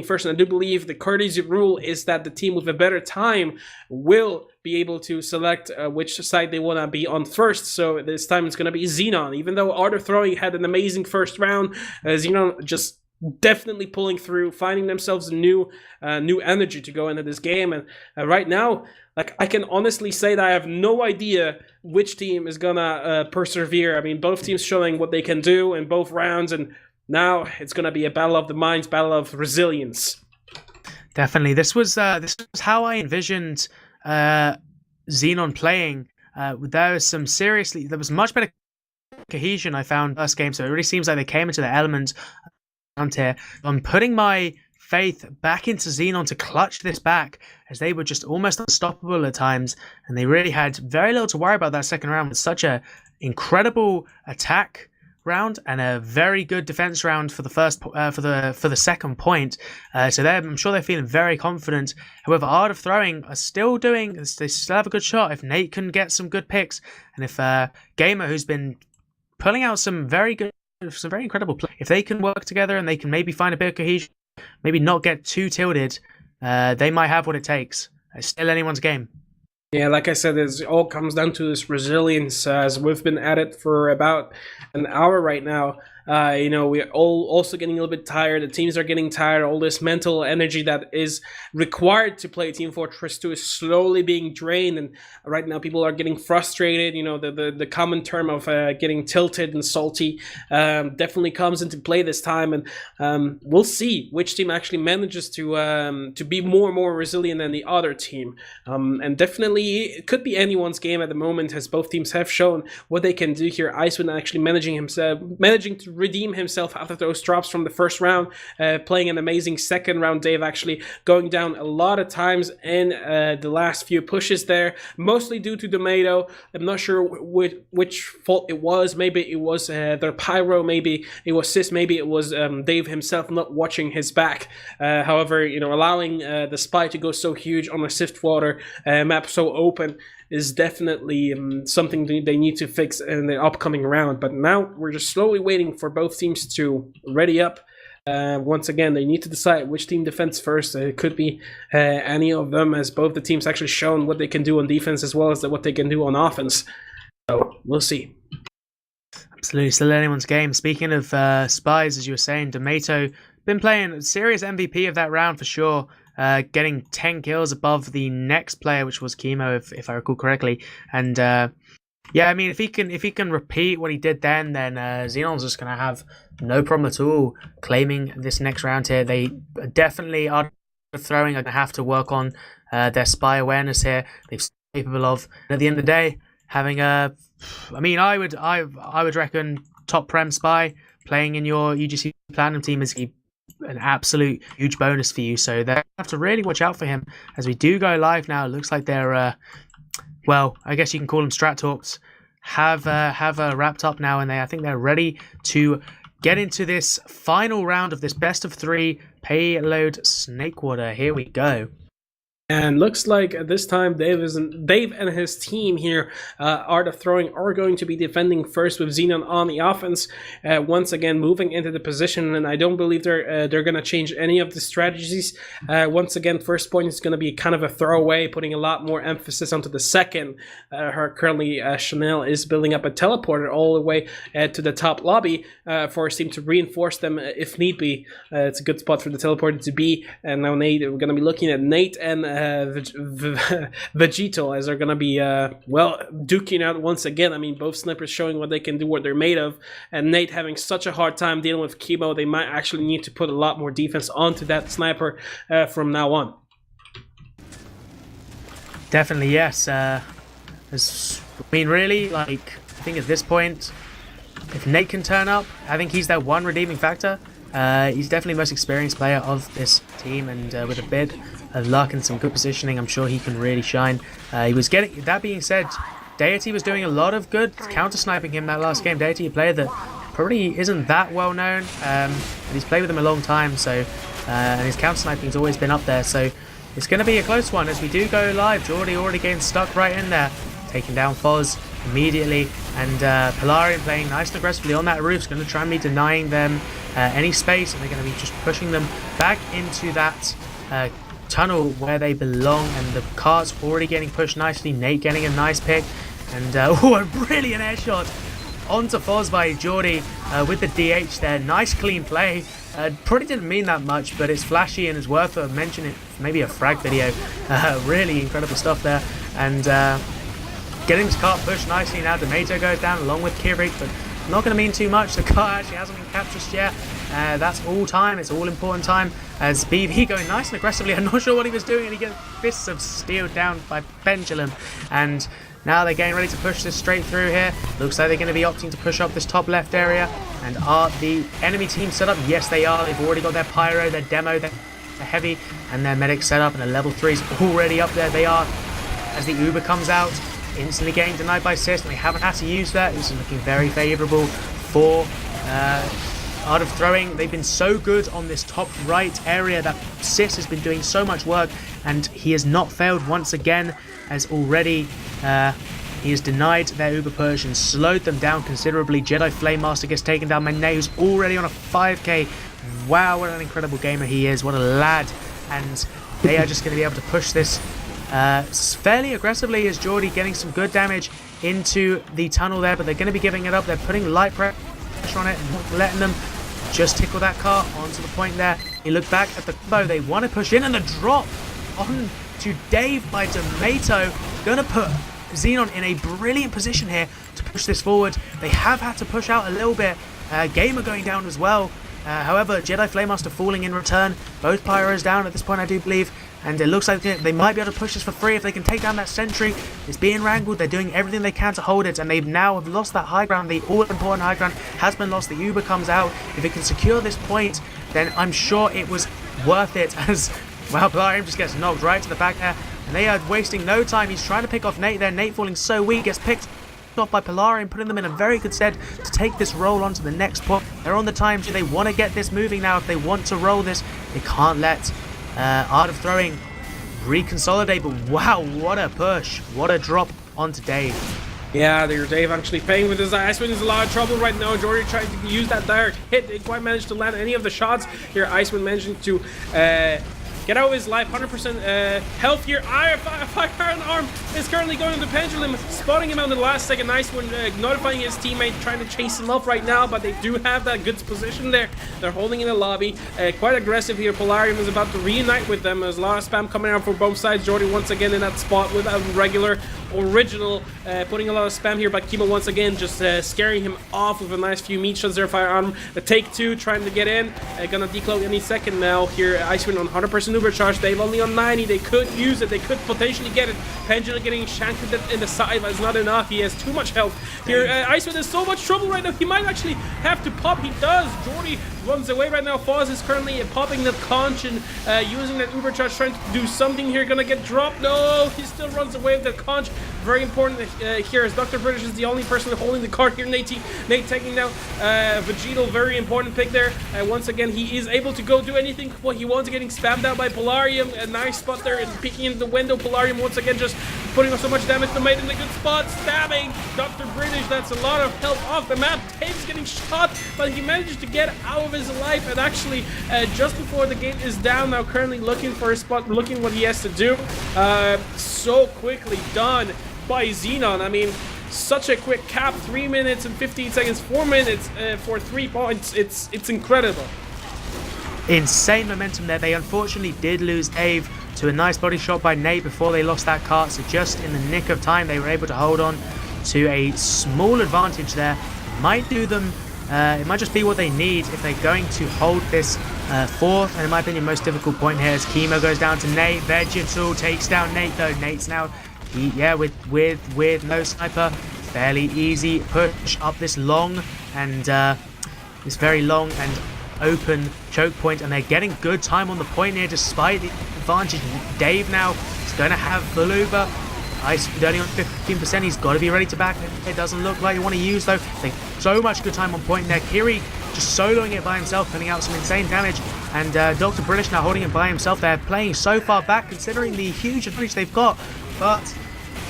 first. And I do believe the courtesy rule is that the team with a better time will be able to select which side they want to be on first. So this time it's going to be Xenon. Even though Art of Throwing had an amazing first round, Xenon just definitely pulling through, finding themselves new energy to go into this game. And right now, like, I can honestly say that I have no idea which team is gonna persevere. I mean, both teams showing what they can do in both rounds, and now it's gonna be a battle of the minds, battle of resilience. Definitely, this was how I envisioned Xenon playing. There was much better cohesion, I found, first game, so it really seems like they came into the element around here. I'm putting my faith back into Xenon to clutch this back, as they were just almost unstoppable at times, and they really had very little to worry about that second round with such a incredible attack round and a very good defense round for the first for the second point. So I'm sure they're feeling very confident. However, Art of Throwing are still they still have a good shot if Nate can get some good picks, and if Gamer, who's been pulling out some very incredible play, if they can work together and they can maybe find a bit of cohesion, maybe not get too tilted, they might have what it takes. It's still anyone's game. Yeah, like I said, it all comes down to this resilience, as we've been at it for about an hour right now. We're all also getting a little bit tired. The teams are getting tired. All this mental energy that is required to play Team Fortress 2 is slowly being drained. And right now, people are getting frustrated. The common term of getting tilted and salty definitely comes into play this time. And we'll see which team actually manages to be more and more resilient than the other team. And definitely, it could be anyone's game at the moment, as both teams have shown what they can do here. Icewind actually managing to redeem himself after those drops from the first round, playing an amazing second round. Dave actually going down a lot of times in the last few pushes there, mostly due to Tomato. I'm not sure which fault it was. Maybe it was their pyro, maybe it was Sis, maybe it was Dave himself not watching his back. However, allowing the spy to go so huge on a Swiftwater map so open is definitely something they need to fix in the upcoming round. But now we're just slowly waiting for both teams to ready up. Once again, they need to decide which team defends first. It could be any of them, as both the teams actually shown what they can do on defense as well as what they can do on offense. So we'll see. Absolutely, still anyone's game. Speaking of spies, as you were saying, Tomato been playing a serious MVP of that round for sure. Getting 10 kills above the next player, which was Chemo, if I recall correctly. And yeah, I mean, if he can repeat what he did then Xenon's just gonna have no problem at all claiming this next round here. They definitely are throwing. Are gonna have to work on their spy awareness here. They're capable of. And at the end of the day, having I would reckon top prem spy playing in your UGC Platinum team is an absolute huge bonus for you, so they have to really watch out for him as we do go live now. It looks like they're well, I guess you can call them strat talks, have wrapped up now, and I think they're ready to get into this final round of this best of 3 payload Snakewater. Here we go. And looks like at this time Dave and his team here, Art of Throwing, are going to be defending first with Xenon on the offense. Once again, moving into the position, and I don't believe they're going to change any of the strategies. Once again, first point is going to be kind of a throwaway, putting a lot more emphasis onto the second. Currently, Chanel is building up a teleporter all the way to the top lobby for his team to reinforce them if need be. It's a good spot for the teleporter to be. And now we're going to be looking at Nate and Vegito, as they're going to be, duking out once again. I mean, both snipers showing what they can do, what they're made of, and Nate having such a hard time dealing with Chemo. They might actually need to put a lot more defense onto that sniper from now on. Definitely, yes. Really, I think at this point, if Nate can turn up, I think he's that one redeeming factor. He's definitely the most experienced player of this team, and with a bit of luck and some good positioning, I'm sure he can really shine. He was getting. That being said, jakeowaty was doing a lot of good counter-sniping him that last game. jakeowaty, a player that probably isn't that well known, but he's played with him a long time, so and his counter-sniping's always been up there, so it's going to be a close one as we do go live. Geordie already getting stuck right in there, taking down Foz immediately, and Polarium playing nice and aggressively on that roof is going to try and be denying them any space, and they're going to be just pushing them back into that tunnel where they belong, and the cart's already getting pushed nicely. Nate getting a nice pick, and oh, a brilliant air shot onto Foz by Geordie with the DH there. Nice clean play. Probably didn't mean that much, but it's flashy and it's worth a mention. It maybe a frag video. Really incredible stuff there, and getting his cart pushed nicely now. Tomato goes down along with Kirik, but not going to mean too much. The cart actually hasn't been captured just yet. That's all time. It's all important time. As BV going nice and aggressively. I'm not sure what he was doing, and he gets fists of steel down by Pendulum. And now they're getting ready to push this straight through here. Looks like they're going to be opting to push up this top left area. And are the enemy team set up? Yes, they are. They've already got their pyro, their demo, their heavy, and their medic set up. And their level 3 is already up there. They are, as the Uber comes out, instantly getting denied by Sis, and they haven't had to use that. This is looking very favourable for Art of Throwing. They've been so good on this top right area that Sis has been doing so much work, and he has not failed once again, as already he has denied their Uber push and slowed them down considerably. Jedi Flame Master gets taken down by Nate, who's already on a 5k. Wow, what an incredible gamer he is. What a lad. And they are just going to be able to push this fairly aggressively, as Geordie getting some good damage into the tunnel there, but they're going to be giving it up. They're putting light pressure on it and not letting them just tickle that car onto the point there. You look back at the bow, they want to push in, and the drop on to Dave by Tomato going to put Xenon in a brilliant position here to push this forward. They have had to push out a little bit. Gamer going down as well. However, Jedi Flamemaster falling in return. Both Pyros down at this point, I do believe. And it looks like they might be able to push this for free if they can take down that sentry. It's being wrangled. They're doing everything they can to hold it, and they now have lost that high ground. The all-important high ground has been lost. The Uber comes out. If it can secure this point, then I'm sure it was worth it, as, well, Polarium just gets knocked right to the back there. And they are wasting no time. He's trying to pick off Nate there. Nate falling so weak, gets picked off by Polarium, putting them in a very good stead to take this roll onto the next point. They're on the time, so they want to get this moving now. If they want to roll this, they can't let Art of Throwing reconsolidate. But wow, what a push, what a drop onto Dave. Yeah, there's Dave actually paying with his Icewind. Is a lot of trouble right now. Geordie trying to use that direct hit. Didn't quite manage to land any of the shots here. Icewind managing to get out of his life. 100% health here. Fire arm is currently going to the Pendulum, spotting him out in the last second. Icewind notifying his teammate, trying to chase him off right now, but they do have that good position there. They're holding in the lobby. Quite aggressive here. Polarium is about to reunite with them. There's a lot of spam coming out from both sides. Geordie once again in that spot with a regular original, putting a lot of spam here, but Kimo once again just scaring him off with a nice few meat shots there. Fire arm, the take two, trying to get in, gonna decloak any second now here. Icewind on 100% uber charge. They've only on 90. They could use it, they could potentially get it. Pendulum getting shanked in the side, but it's not enough. He has too much health here. Icewind is so much trouble right now. He might actually have to pop. He does. Geordie runs away right now. Foz is currently popping the conch and using that uber charge, trying to do something here. Gonna get dropped. No, he still runs away with the conch. Very important here, as Dr. British is the only person holding the card here. Nate taking down Vegetal. Very important pick there. Once again, he is able to go do anything what he wants, getting spammed out by Polarium. A nice spot there and peeking into the window. Polarium once again just putting on so much damage. The mate in a good spot, stabbing Dr. British. That's a lot of health off the map. Dave's getting shot, but he manages to get out of his life, and actually just before the gate is down now, currently looking for a spot, looking what he has to do. So quickly done by Xenon. I mean, such a quick cap. 3 minutes and 15 seconds, 4 minutes for 3 points. It's incredible. Insane momentum there. They unfortunately did lose Dave to a nice body shot by Nate before they lost that cart, so just in the nick of time they were able to hold on to a small advantage there. Might do them, it might just be what they need if they're going to hold this fourth, and in my opinion most difficult point here as Chemo goes down to Nate. Vegetal takes down Nate though. Nate's now with no sniper. Fairly easy push up this long and this very long and open choke point, and they're getting good time on the point here despite the advantage. Dave now is going to have full Uber. Ice only on 15%. He's got to be ready to back. It doesn't look like you want to use, though. They so much good time on point there. Kiri just soloing it by himself, putting out some insane damage. And Dr. British now holding it by himself. They're playing so far back, considering the huge advantage they've got. But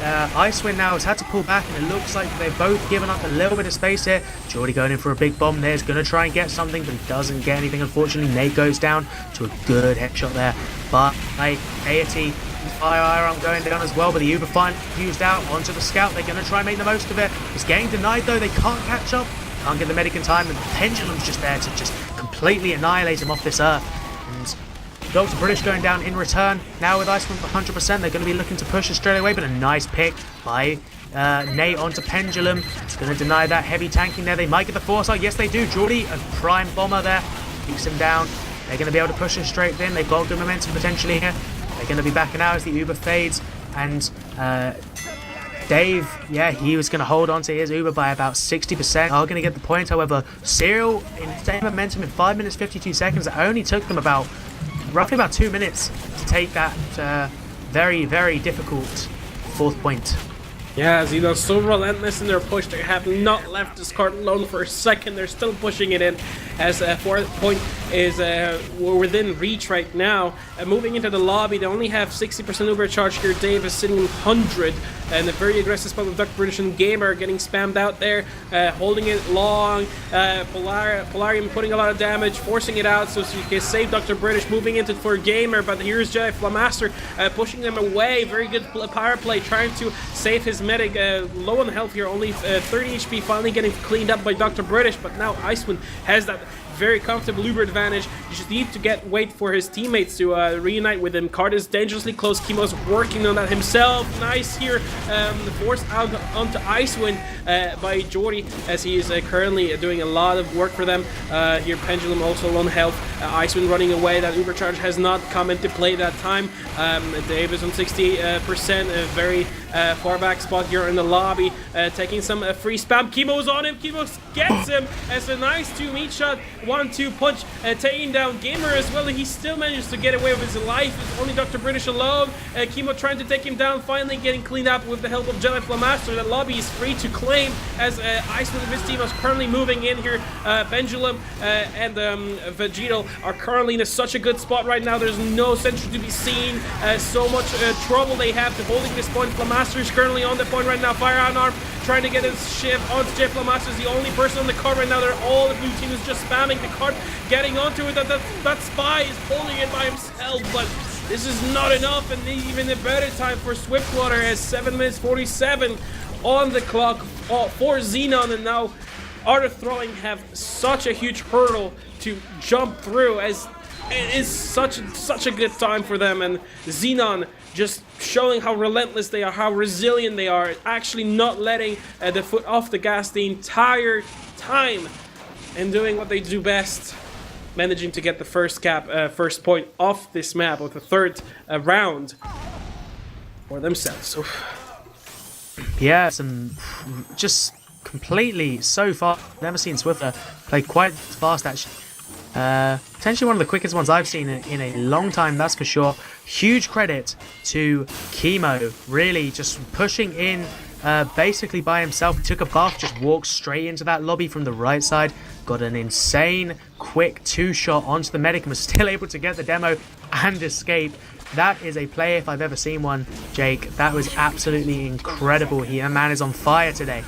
Icewind now has had to pull back, and it looks like they've both given up a little bit of space here. Geordie going in for a big bomb there. He's going to try and get something, but he doesn't get anything, unfortunately. Nate goes down to a good headshot there. But AoT, firearm going down as well, but the Uber fine used out onto the scout. They're going to try and make the most of it. It's getting denied, though. They can't catch up. Can't get the medic in time, and the Pendulum's just there to just completely annihilate him off this earth. And Dr. British going down in return. Now with Icewind for 100%, they're going to be looking to push it straight away, but a nice pick by Nate onto Pendulum. It's going to deny that heavy tanking there. They might get the foresight. Yes, they do. Geordie, a prime bomber there, keeps him down. They're going to be able to push it straight in. They've got good momentum potentially here. They're going to be backing out as the Uber fades, and Dave, yeah, he was going to hold on to his Uber by about 60%. Are going to get the point, however. Serial in same momentum in 5 minutes 52 seconds. It only took them roughly about 2 minutes to take that very, very difficult 4th point. Yeah, Xenon's so relentless in their push. They have not left this card alone for a second. They're still pushing it in, as 4th point is we're within reach right now. Moving into the lobby, they only have 60% overcharge here. Dave is sitting in 100, and a very aggressive spot with Dr. British and Gamer getting spammed out there, holding it long. Polarium putting a lot of damage, forcing it out so you can save Dr. British, moving into for Gamer, but here's Jedi Flamaster pushing them away. Very good power play, trying to save his medic, low on health here, only 30 HP, finally getting cleaned up by Dr. British, but now Icewind has that very comfortable Uber advantage. You just need to wait for his teammates to reunite with him. Card is dangerously close. Chemo's working on that himself. Nice here, forced out onto Icewind by Geordie, as he is currently doing a lot of work for them. Here Pendulum also on health. Icewind running away. That Uber charge has not come into play that time. Dave is on 60%, a very far back spot here in the lobby, taking some free spam. Chemo's on him. Chemo gets him as a nice 2-meat shot. 1-2 punch, taking down Gamer as well. He still manages to get away with his life. It's only Dr. British alone. Chemo trying to take him down, finally getting cleaned up with the help of Jedi Flamaster. The lobby is free to claim, as Icewind and his team is currently moving in here. Pendulum and Vegito are currently in such a good spot right now. There's no sentry to be seen. So much trouble they have to holding this point. Flamaster is currently on the point right now. Fire on arm, trying to get his shift onto Jedi Flamaster. Is the only person on the card right now. They're all, the blue team is just spamming the card, getting onto it. That spy is holding it by himself, but this is not enough, and even a better time for Swiftwater, as 7 minutes 47 on the clock for Xenon, and now Art of Throwing have such a huge hurdle to jump through, as it is such a good time for them, and Xenon just showing how relentless they are, how resilient they are, actually not letting the foot off the gas the entire time, and doing what they do best, managing to get the first point off this map with the 3rd round for themselves. So yeah, just completely so far. Never seen Swifter play quite fast, actually. Potentially one of the quickest ones I've seen in a long time, that's for sure. Huge credit to Chemo, really just pushing in basically by himself. He took a buff, just walked straight into that lobby from the right side, got an insane quick 2-shot onto the medic, and was still able to get the demo and escape. That is a play if I've ever seen one, Jake. That was absolutely incredible. That man is on fire today.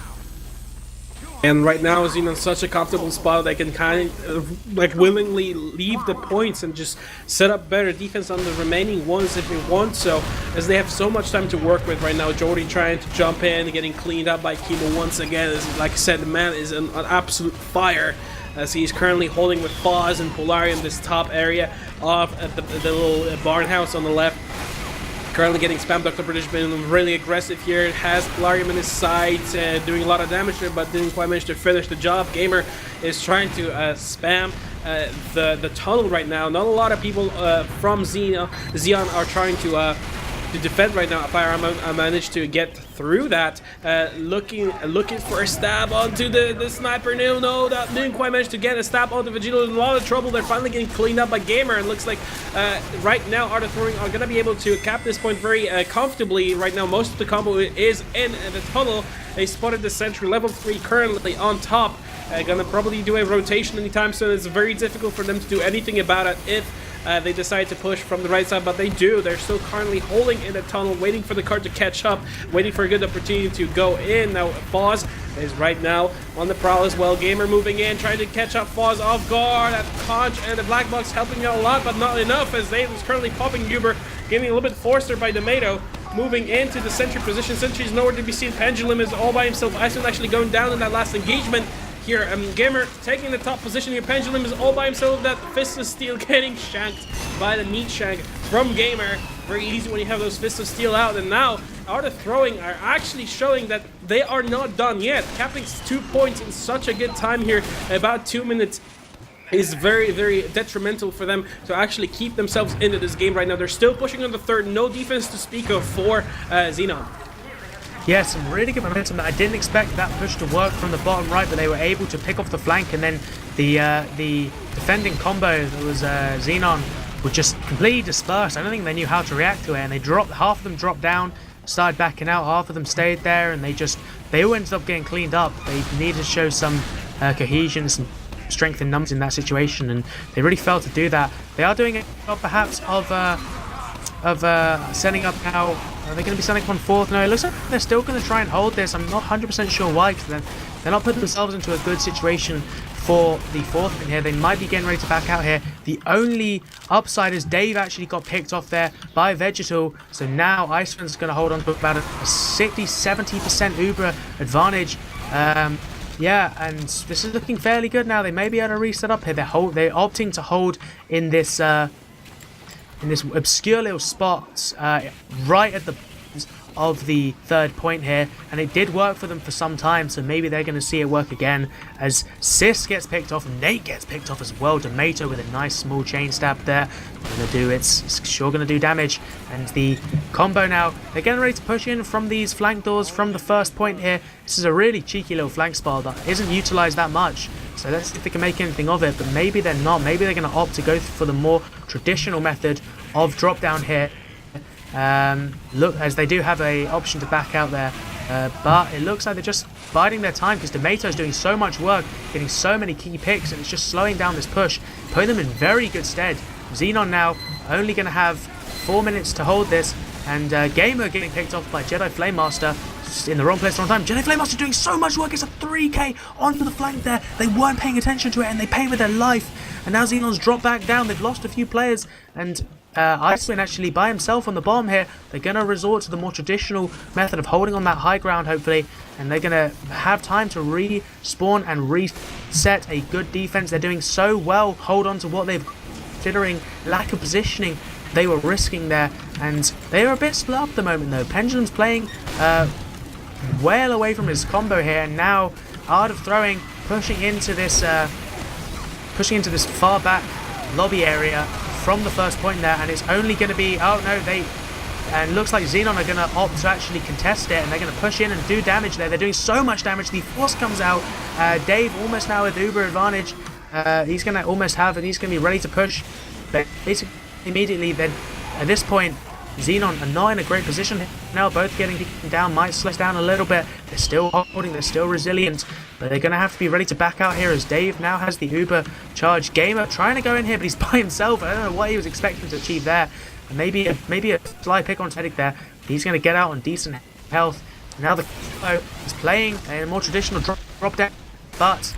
And right now is in such a comfortable spot they can kind of willingly leave the points and just set up better defense on the remaining ones if they want so, as they have so much time to work with right now. Geordie trying to jump in, getting cleaned up by Chemo once again. As, like I said, the man is an absolute fire, as he's currently holding with Foz and Polarium this top area of the little barn house on the left. Currently getting spammed. Dr. British been really aggressive here. It has Polarium in his sights, doing a lot of damage there, but didn't quite manage to finish the job. Gamer is trying to spam the tunnel right now. Not a lot of people from Xenon are trying to defend right now. Firearm managed to get through that, looking for a stab onto the sniper. No, that didn't quite manage to get a stab onto Vegito. In a lot of trouble. They're finally getting cleaned up by Gamer, and looks like right now Art of Throwing are going to be able to cap this point very comfortably. Right now, most of the combo is in the tunnel. They spotted the sentry, level 3 currently on top. Gonna probably do a rotation anytime soon. It's very difficult for them to do anything about it if they decide to push from the right side, but they do. They're still currently holding in the tunnel, waiting for the card to catch up, waiting for a good opportunity to go in. Now, Foz is right now on the prowl as well. Gamer moving in, trying to catch up Foz off guard. At Conch and the Black Box helping out a lot, but not enough, as Dave is currently popping Uber, getting a little bit forced there by Tomato. Moving into the sentry position. Sentry's nowhere to be seen. Pendulum is all by himself. Iceman actually going down in that last engagement. Here, Gamer taking the top position here. Pendulum is all by himself. That Fist of Steel getting shanked by the meat shank from Gamer. Very easy when you have those Fists of Steel out. And now, Art of Throwing are actually showing that they are not done yet. Capping 2 points in such a good time here. About 2 minutes is very, very detrimental for them to actually keep themselves into this game right now. They're still pushing on the third. No defense to speak of for Xenon. Yeah, some really good momentum. I didn't expect that push to work from the bottom right, but they were able to pick off the flank, and then the defending combo that was Xenon was just completely dispersed. I don't think they knew how to react to it, and they dropped, half of them dropped down, started backing out, half of them stayed there, and they all ended up getting cleaned up. They needed to show some cohesion, some strength in numbers in that situation, and they really failed to do that. They are doing it perhaps of setting up now. Are they going to be setting up on fourth? No, it looks like they're still going to try and hold this. I'm not 100% sure why, because they're not putting themselves into a good situation for the fourth win here. They might be getting ready to back out here. The only upside is Dave actually got picked off there by Vegetal, so now Iceman's going to hold on to about a 60-70% Uber advantage. Yeah, and this is looking fairly good now. They may be able to reset up here. They're opting to hold in this obscure little spot right at the of the third point here, and it did work for them for some time, so maybe they're going to see it work again as Sis gets picked off, Nate gets picked off as well. Tomato with a nice small chain stab there. It's sure going to do damage, and the combo now, they're getting ready to push in from these flank doors from the first point here. This is a really cheeky little flank spot that isn't utilized that much, so let's see if they can make anything of it, but maybe they're not. Maybe they're going to opt to go for the more traditional method of drop down here. Look, as they do have a option to back out there, but it looks like they're just biding their time because Tomato's doing so much work, getting so many key picks, and it's just slowing down this push, putting them in very good stead. Xenon now only going to have 4 minutes to hold this, and Gamer getting picked off by Jedi Flamemaster. Just in the wrong place at the wrong time. Jedi Flamemaster doing so much work. It's a 3k onto the flank there. They weren't paying attention to it, and they paid with their life. And now Xenon's dropped back down. They've lost a few players, and Iceman actually by himself on the bomb here. They're going to resort to the more traditional method of holding on that high ground, hopefully, and they're going to have time to respawn and reset a good defense. They're doing so well. Hold on to what they've, considering lack of positioning they were risking there, and they are a bit split up at the moment though. Pendulum's playing well away from his combo here, and now Art of Throwing pushing into this far back lobby area from the first point there, and it's only going to be, oh no, and looks like Xenon are going to opt to actually contest it, and they're going to push in and do damage there. They're doing so much damage. The force comes out. Dave almost now with Uber advantage. He's going to almost have, and he's going to be ready to push, but basically immediately then at this point Xenon are not in a great position now, both getting down, might slash down a little bit. They're still holding, they're still resilient, but they're going to have to be ready to back out here as Dave now has the Uber charge. Gamer trying to go in here, but he's by himself. I don't know what he was expecting to achieve there. And maybe a sly pick on Tedic there. He's going to get out on decent health. Now the is playing a more traditional drop down, but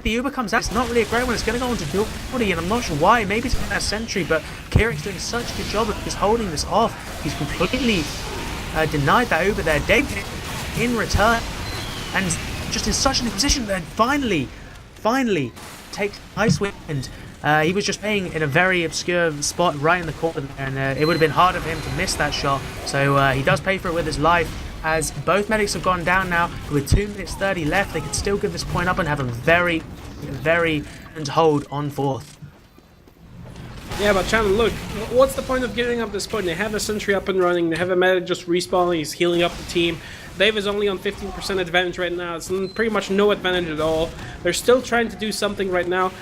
the Uber comes out. It's not really a great one. It's going to go into jakeowaty, and I'm not sure why. Maybe it's in that sentry, but Kieran's doing such a good job of just holding this off. He's completely denied that Uber there. Dave in return, and just in such a position that finally takes Icewind. He was just playing in a very obscure spot right in the corner, and it would have been harder for him to miss that shot. So he does pay for it with his life. As both medics have gone down now, with 2 minutes 30 left, they can still give this point up and have a very and hold on fourth. Yeah, but Chando, look, what's the point of giving up this point? They have a sentry up and running, they have a medic just respawning, he's healing up the team. Dave is only on 15% advantage right now. It's pretty much no advantage at all. They're still trying to do something right now.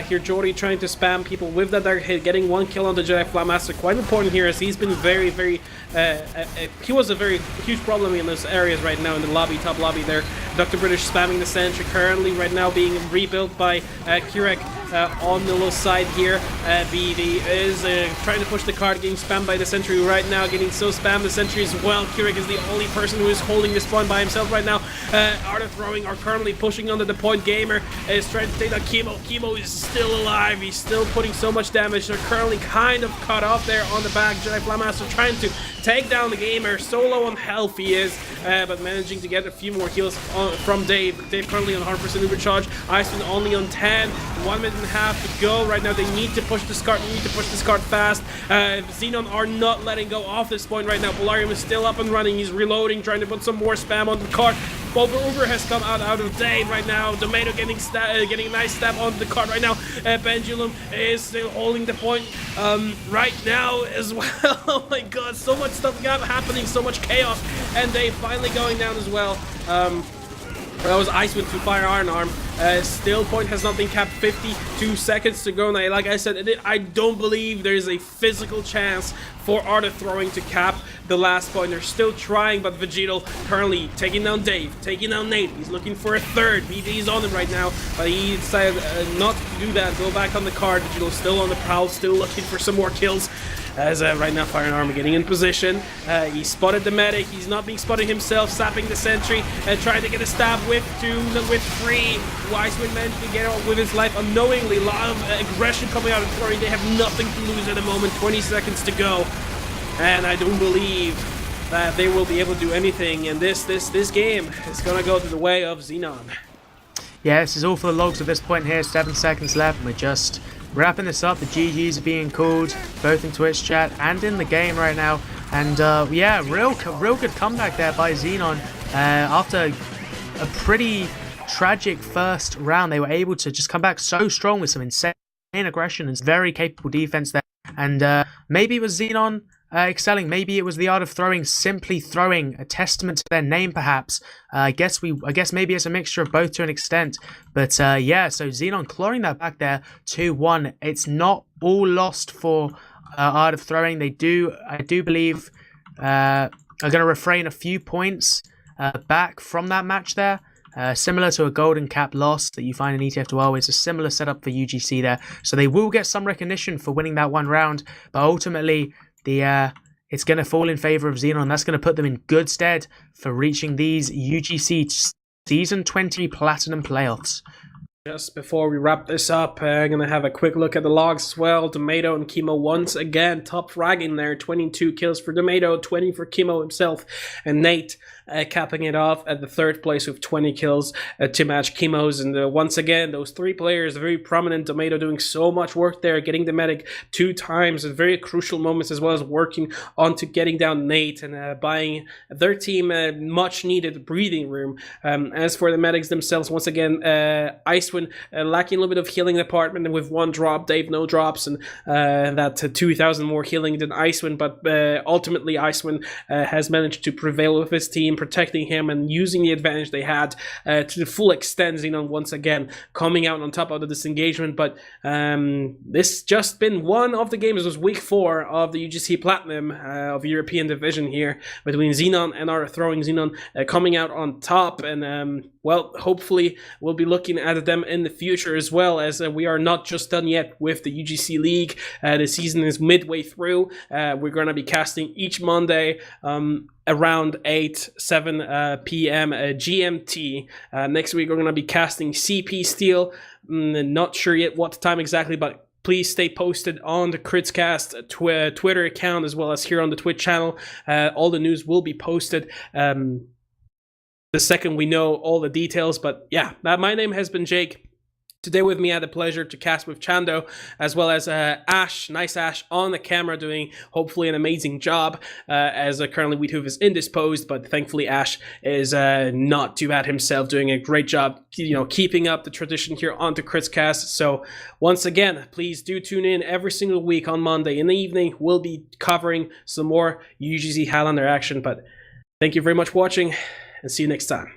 Here, Jordy trying to spam people with that direct hit, getting 1 kill on the Jedi Flatmaster. Quite important here, as he's been very, he was a very huge problem in those areas right now in the lobby, top lobby there. Dr. British spamming the sentry, currently right now being rebuilt by Kirek. On the little side here, BD is trying to push the card, getting spammed by the sentry right now, getting so spammed the sentry as well. Kirek is the only person who is holding this point by himself right now. Art of Throwing are currently pushing onto the point. Gamer is trying to take down Chemo. Chemo is still alive, he's still putting so much damage. They're currently kind of cut off there on the back. Jedi Flatmaster trying to take down the Gamer, so low on health he is, but managing to get a few more heals from Dave. Dave currently on 100% overcharge, Iceman only on 10, 1 minute and a half to go right now. They need to push this card, fast. Xenon are not letting go off this point right now. Polarium is still up and running, he's reloading, trying to put some more spam on the card. Uber has come out of Dave right now. Tomato getting a nice stab onto the card right now. Pendulum is still holding the point right now as well. Oh my god, so much stuff happening, so much chaos, and Dave finally going down as well. That was Iceman to fire Iron Arm. Still point has not been capped. 52 seconds to go now. Like I said, I don't believe there is a physical chance for Art of Throwing to cap the last point. They're still trying, but Vegito currently taking down Dave, taking down Nate. He's looking for a third. BD's on him right now, but he decided not to do that. Go back on the card. Vegito's still on the prowl, still looking for some more kills. As right now, Fire and Armor getting in position. He spotted the medic. He's not being spotted himself, sapping the sentry and trying to get a stab with 2, with 3. Wiseman managed to get out with his life unknowingly. A lot of aggression coming out of Flurry. They have nothing to lose at the moment. 20 seconds to go. And I don't believe that they will be able to do anything. And this game is going to go to the way of Xenon. Yeah, this is all for the logs at this point here. 7 seconds left, and we're just wrapping this up. The GGs are being called both in Twitch chat and in the game right now. And yeah, real good comeback there by Xenon. After a pretty tragic first round, they were able to just come back so strong with some insane aggression and very capable defense there. And maybe it was Xenon excelling. Maybe it was the Art of Throwing simply throwing, a testament to their name perhaps. I guess maybe it's a mixture of both to an extent. But yeah, so Xenon clawing that back there 2-1. It's not all lost for Art of Throwing. I do believe are going to refrain a few points back from that match there. Similar to a golden cap loss that you find in ETF2L, it's a similar setup for UGC there. So they will get some recognition for winning that one round, but ultimately it's going to fall in favor of Xenon. That's going to put them in good stead for reaching these UGC Season 20 Platinum Playoffs. Just before we wrap this up, I'm going to have a quick look at the logs as well. Tomato and Chemo once again top fragging there. 22 kills for Tomato, 20 for Chemo himself, and Nate capping it off at the third place with 20 kills to match Chemo's. And once again, those 3 players, very prominent. Tomato doing so much work there, getting the medic 2 times at very crucial moments, as well as working on to getting down Nate and buying their team much needed breathing room. As for the medics themselves, once again, Icewind lacking a little bit of healing department, and with 1 drop, Dave no drops, and that 2,000 more healing than Icewind. But ultimately, Icewind has managed to prevail with his team, protecting him and using the advantage they had to the full extent. Xenon once again coming out on top of the disengagement. But this just been one of the games. It was week 4 of the UGC Platinum of European Division here between Xenon and Art of Throwing. Xenon coming out on top, and well, hopefully we'll be looking at them in the future, as well as we are not just done yet with the UGC League. The season is midway through. We're going to be casting each Monday around 7 p.m. GMT. Next week we're going to be casting CP Steel. Not sure yet what time exactly, but please stay posted on the Critscast Twitter account, as well as here on the Twitch channel. All the news will be posted the second we know all the details. But yeah, my name has been Jake. Today with me, I had the pleasure to cast with Chando, as well as Ash, niceAsh, on the camera, doing hopefully an amazing job, as currently Weedhoof is indisposed, but thankfully Ash is not too bad himself, doing a great job, you know, keeping up the tradition here on the Critscast. So once again, please do tune in every single week on Monday in the evening. We'll be covering some more UGC Highlander action, but thank you very much for watching, and see you next time.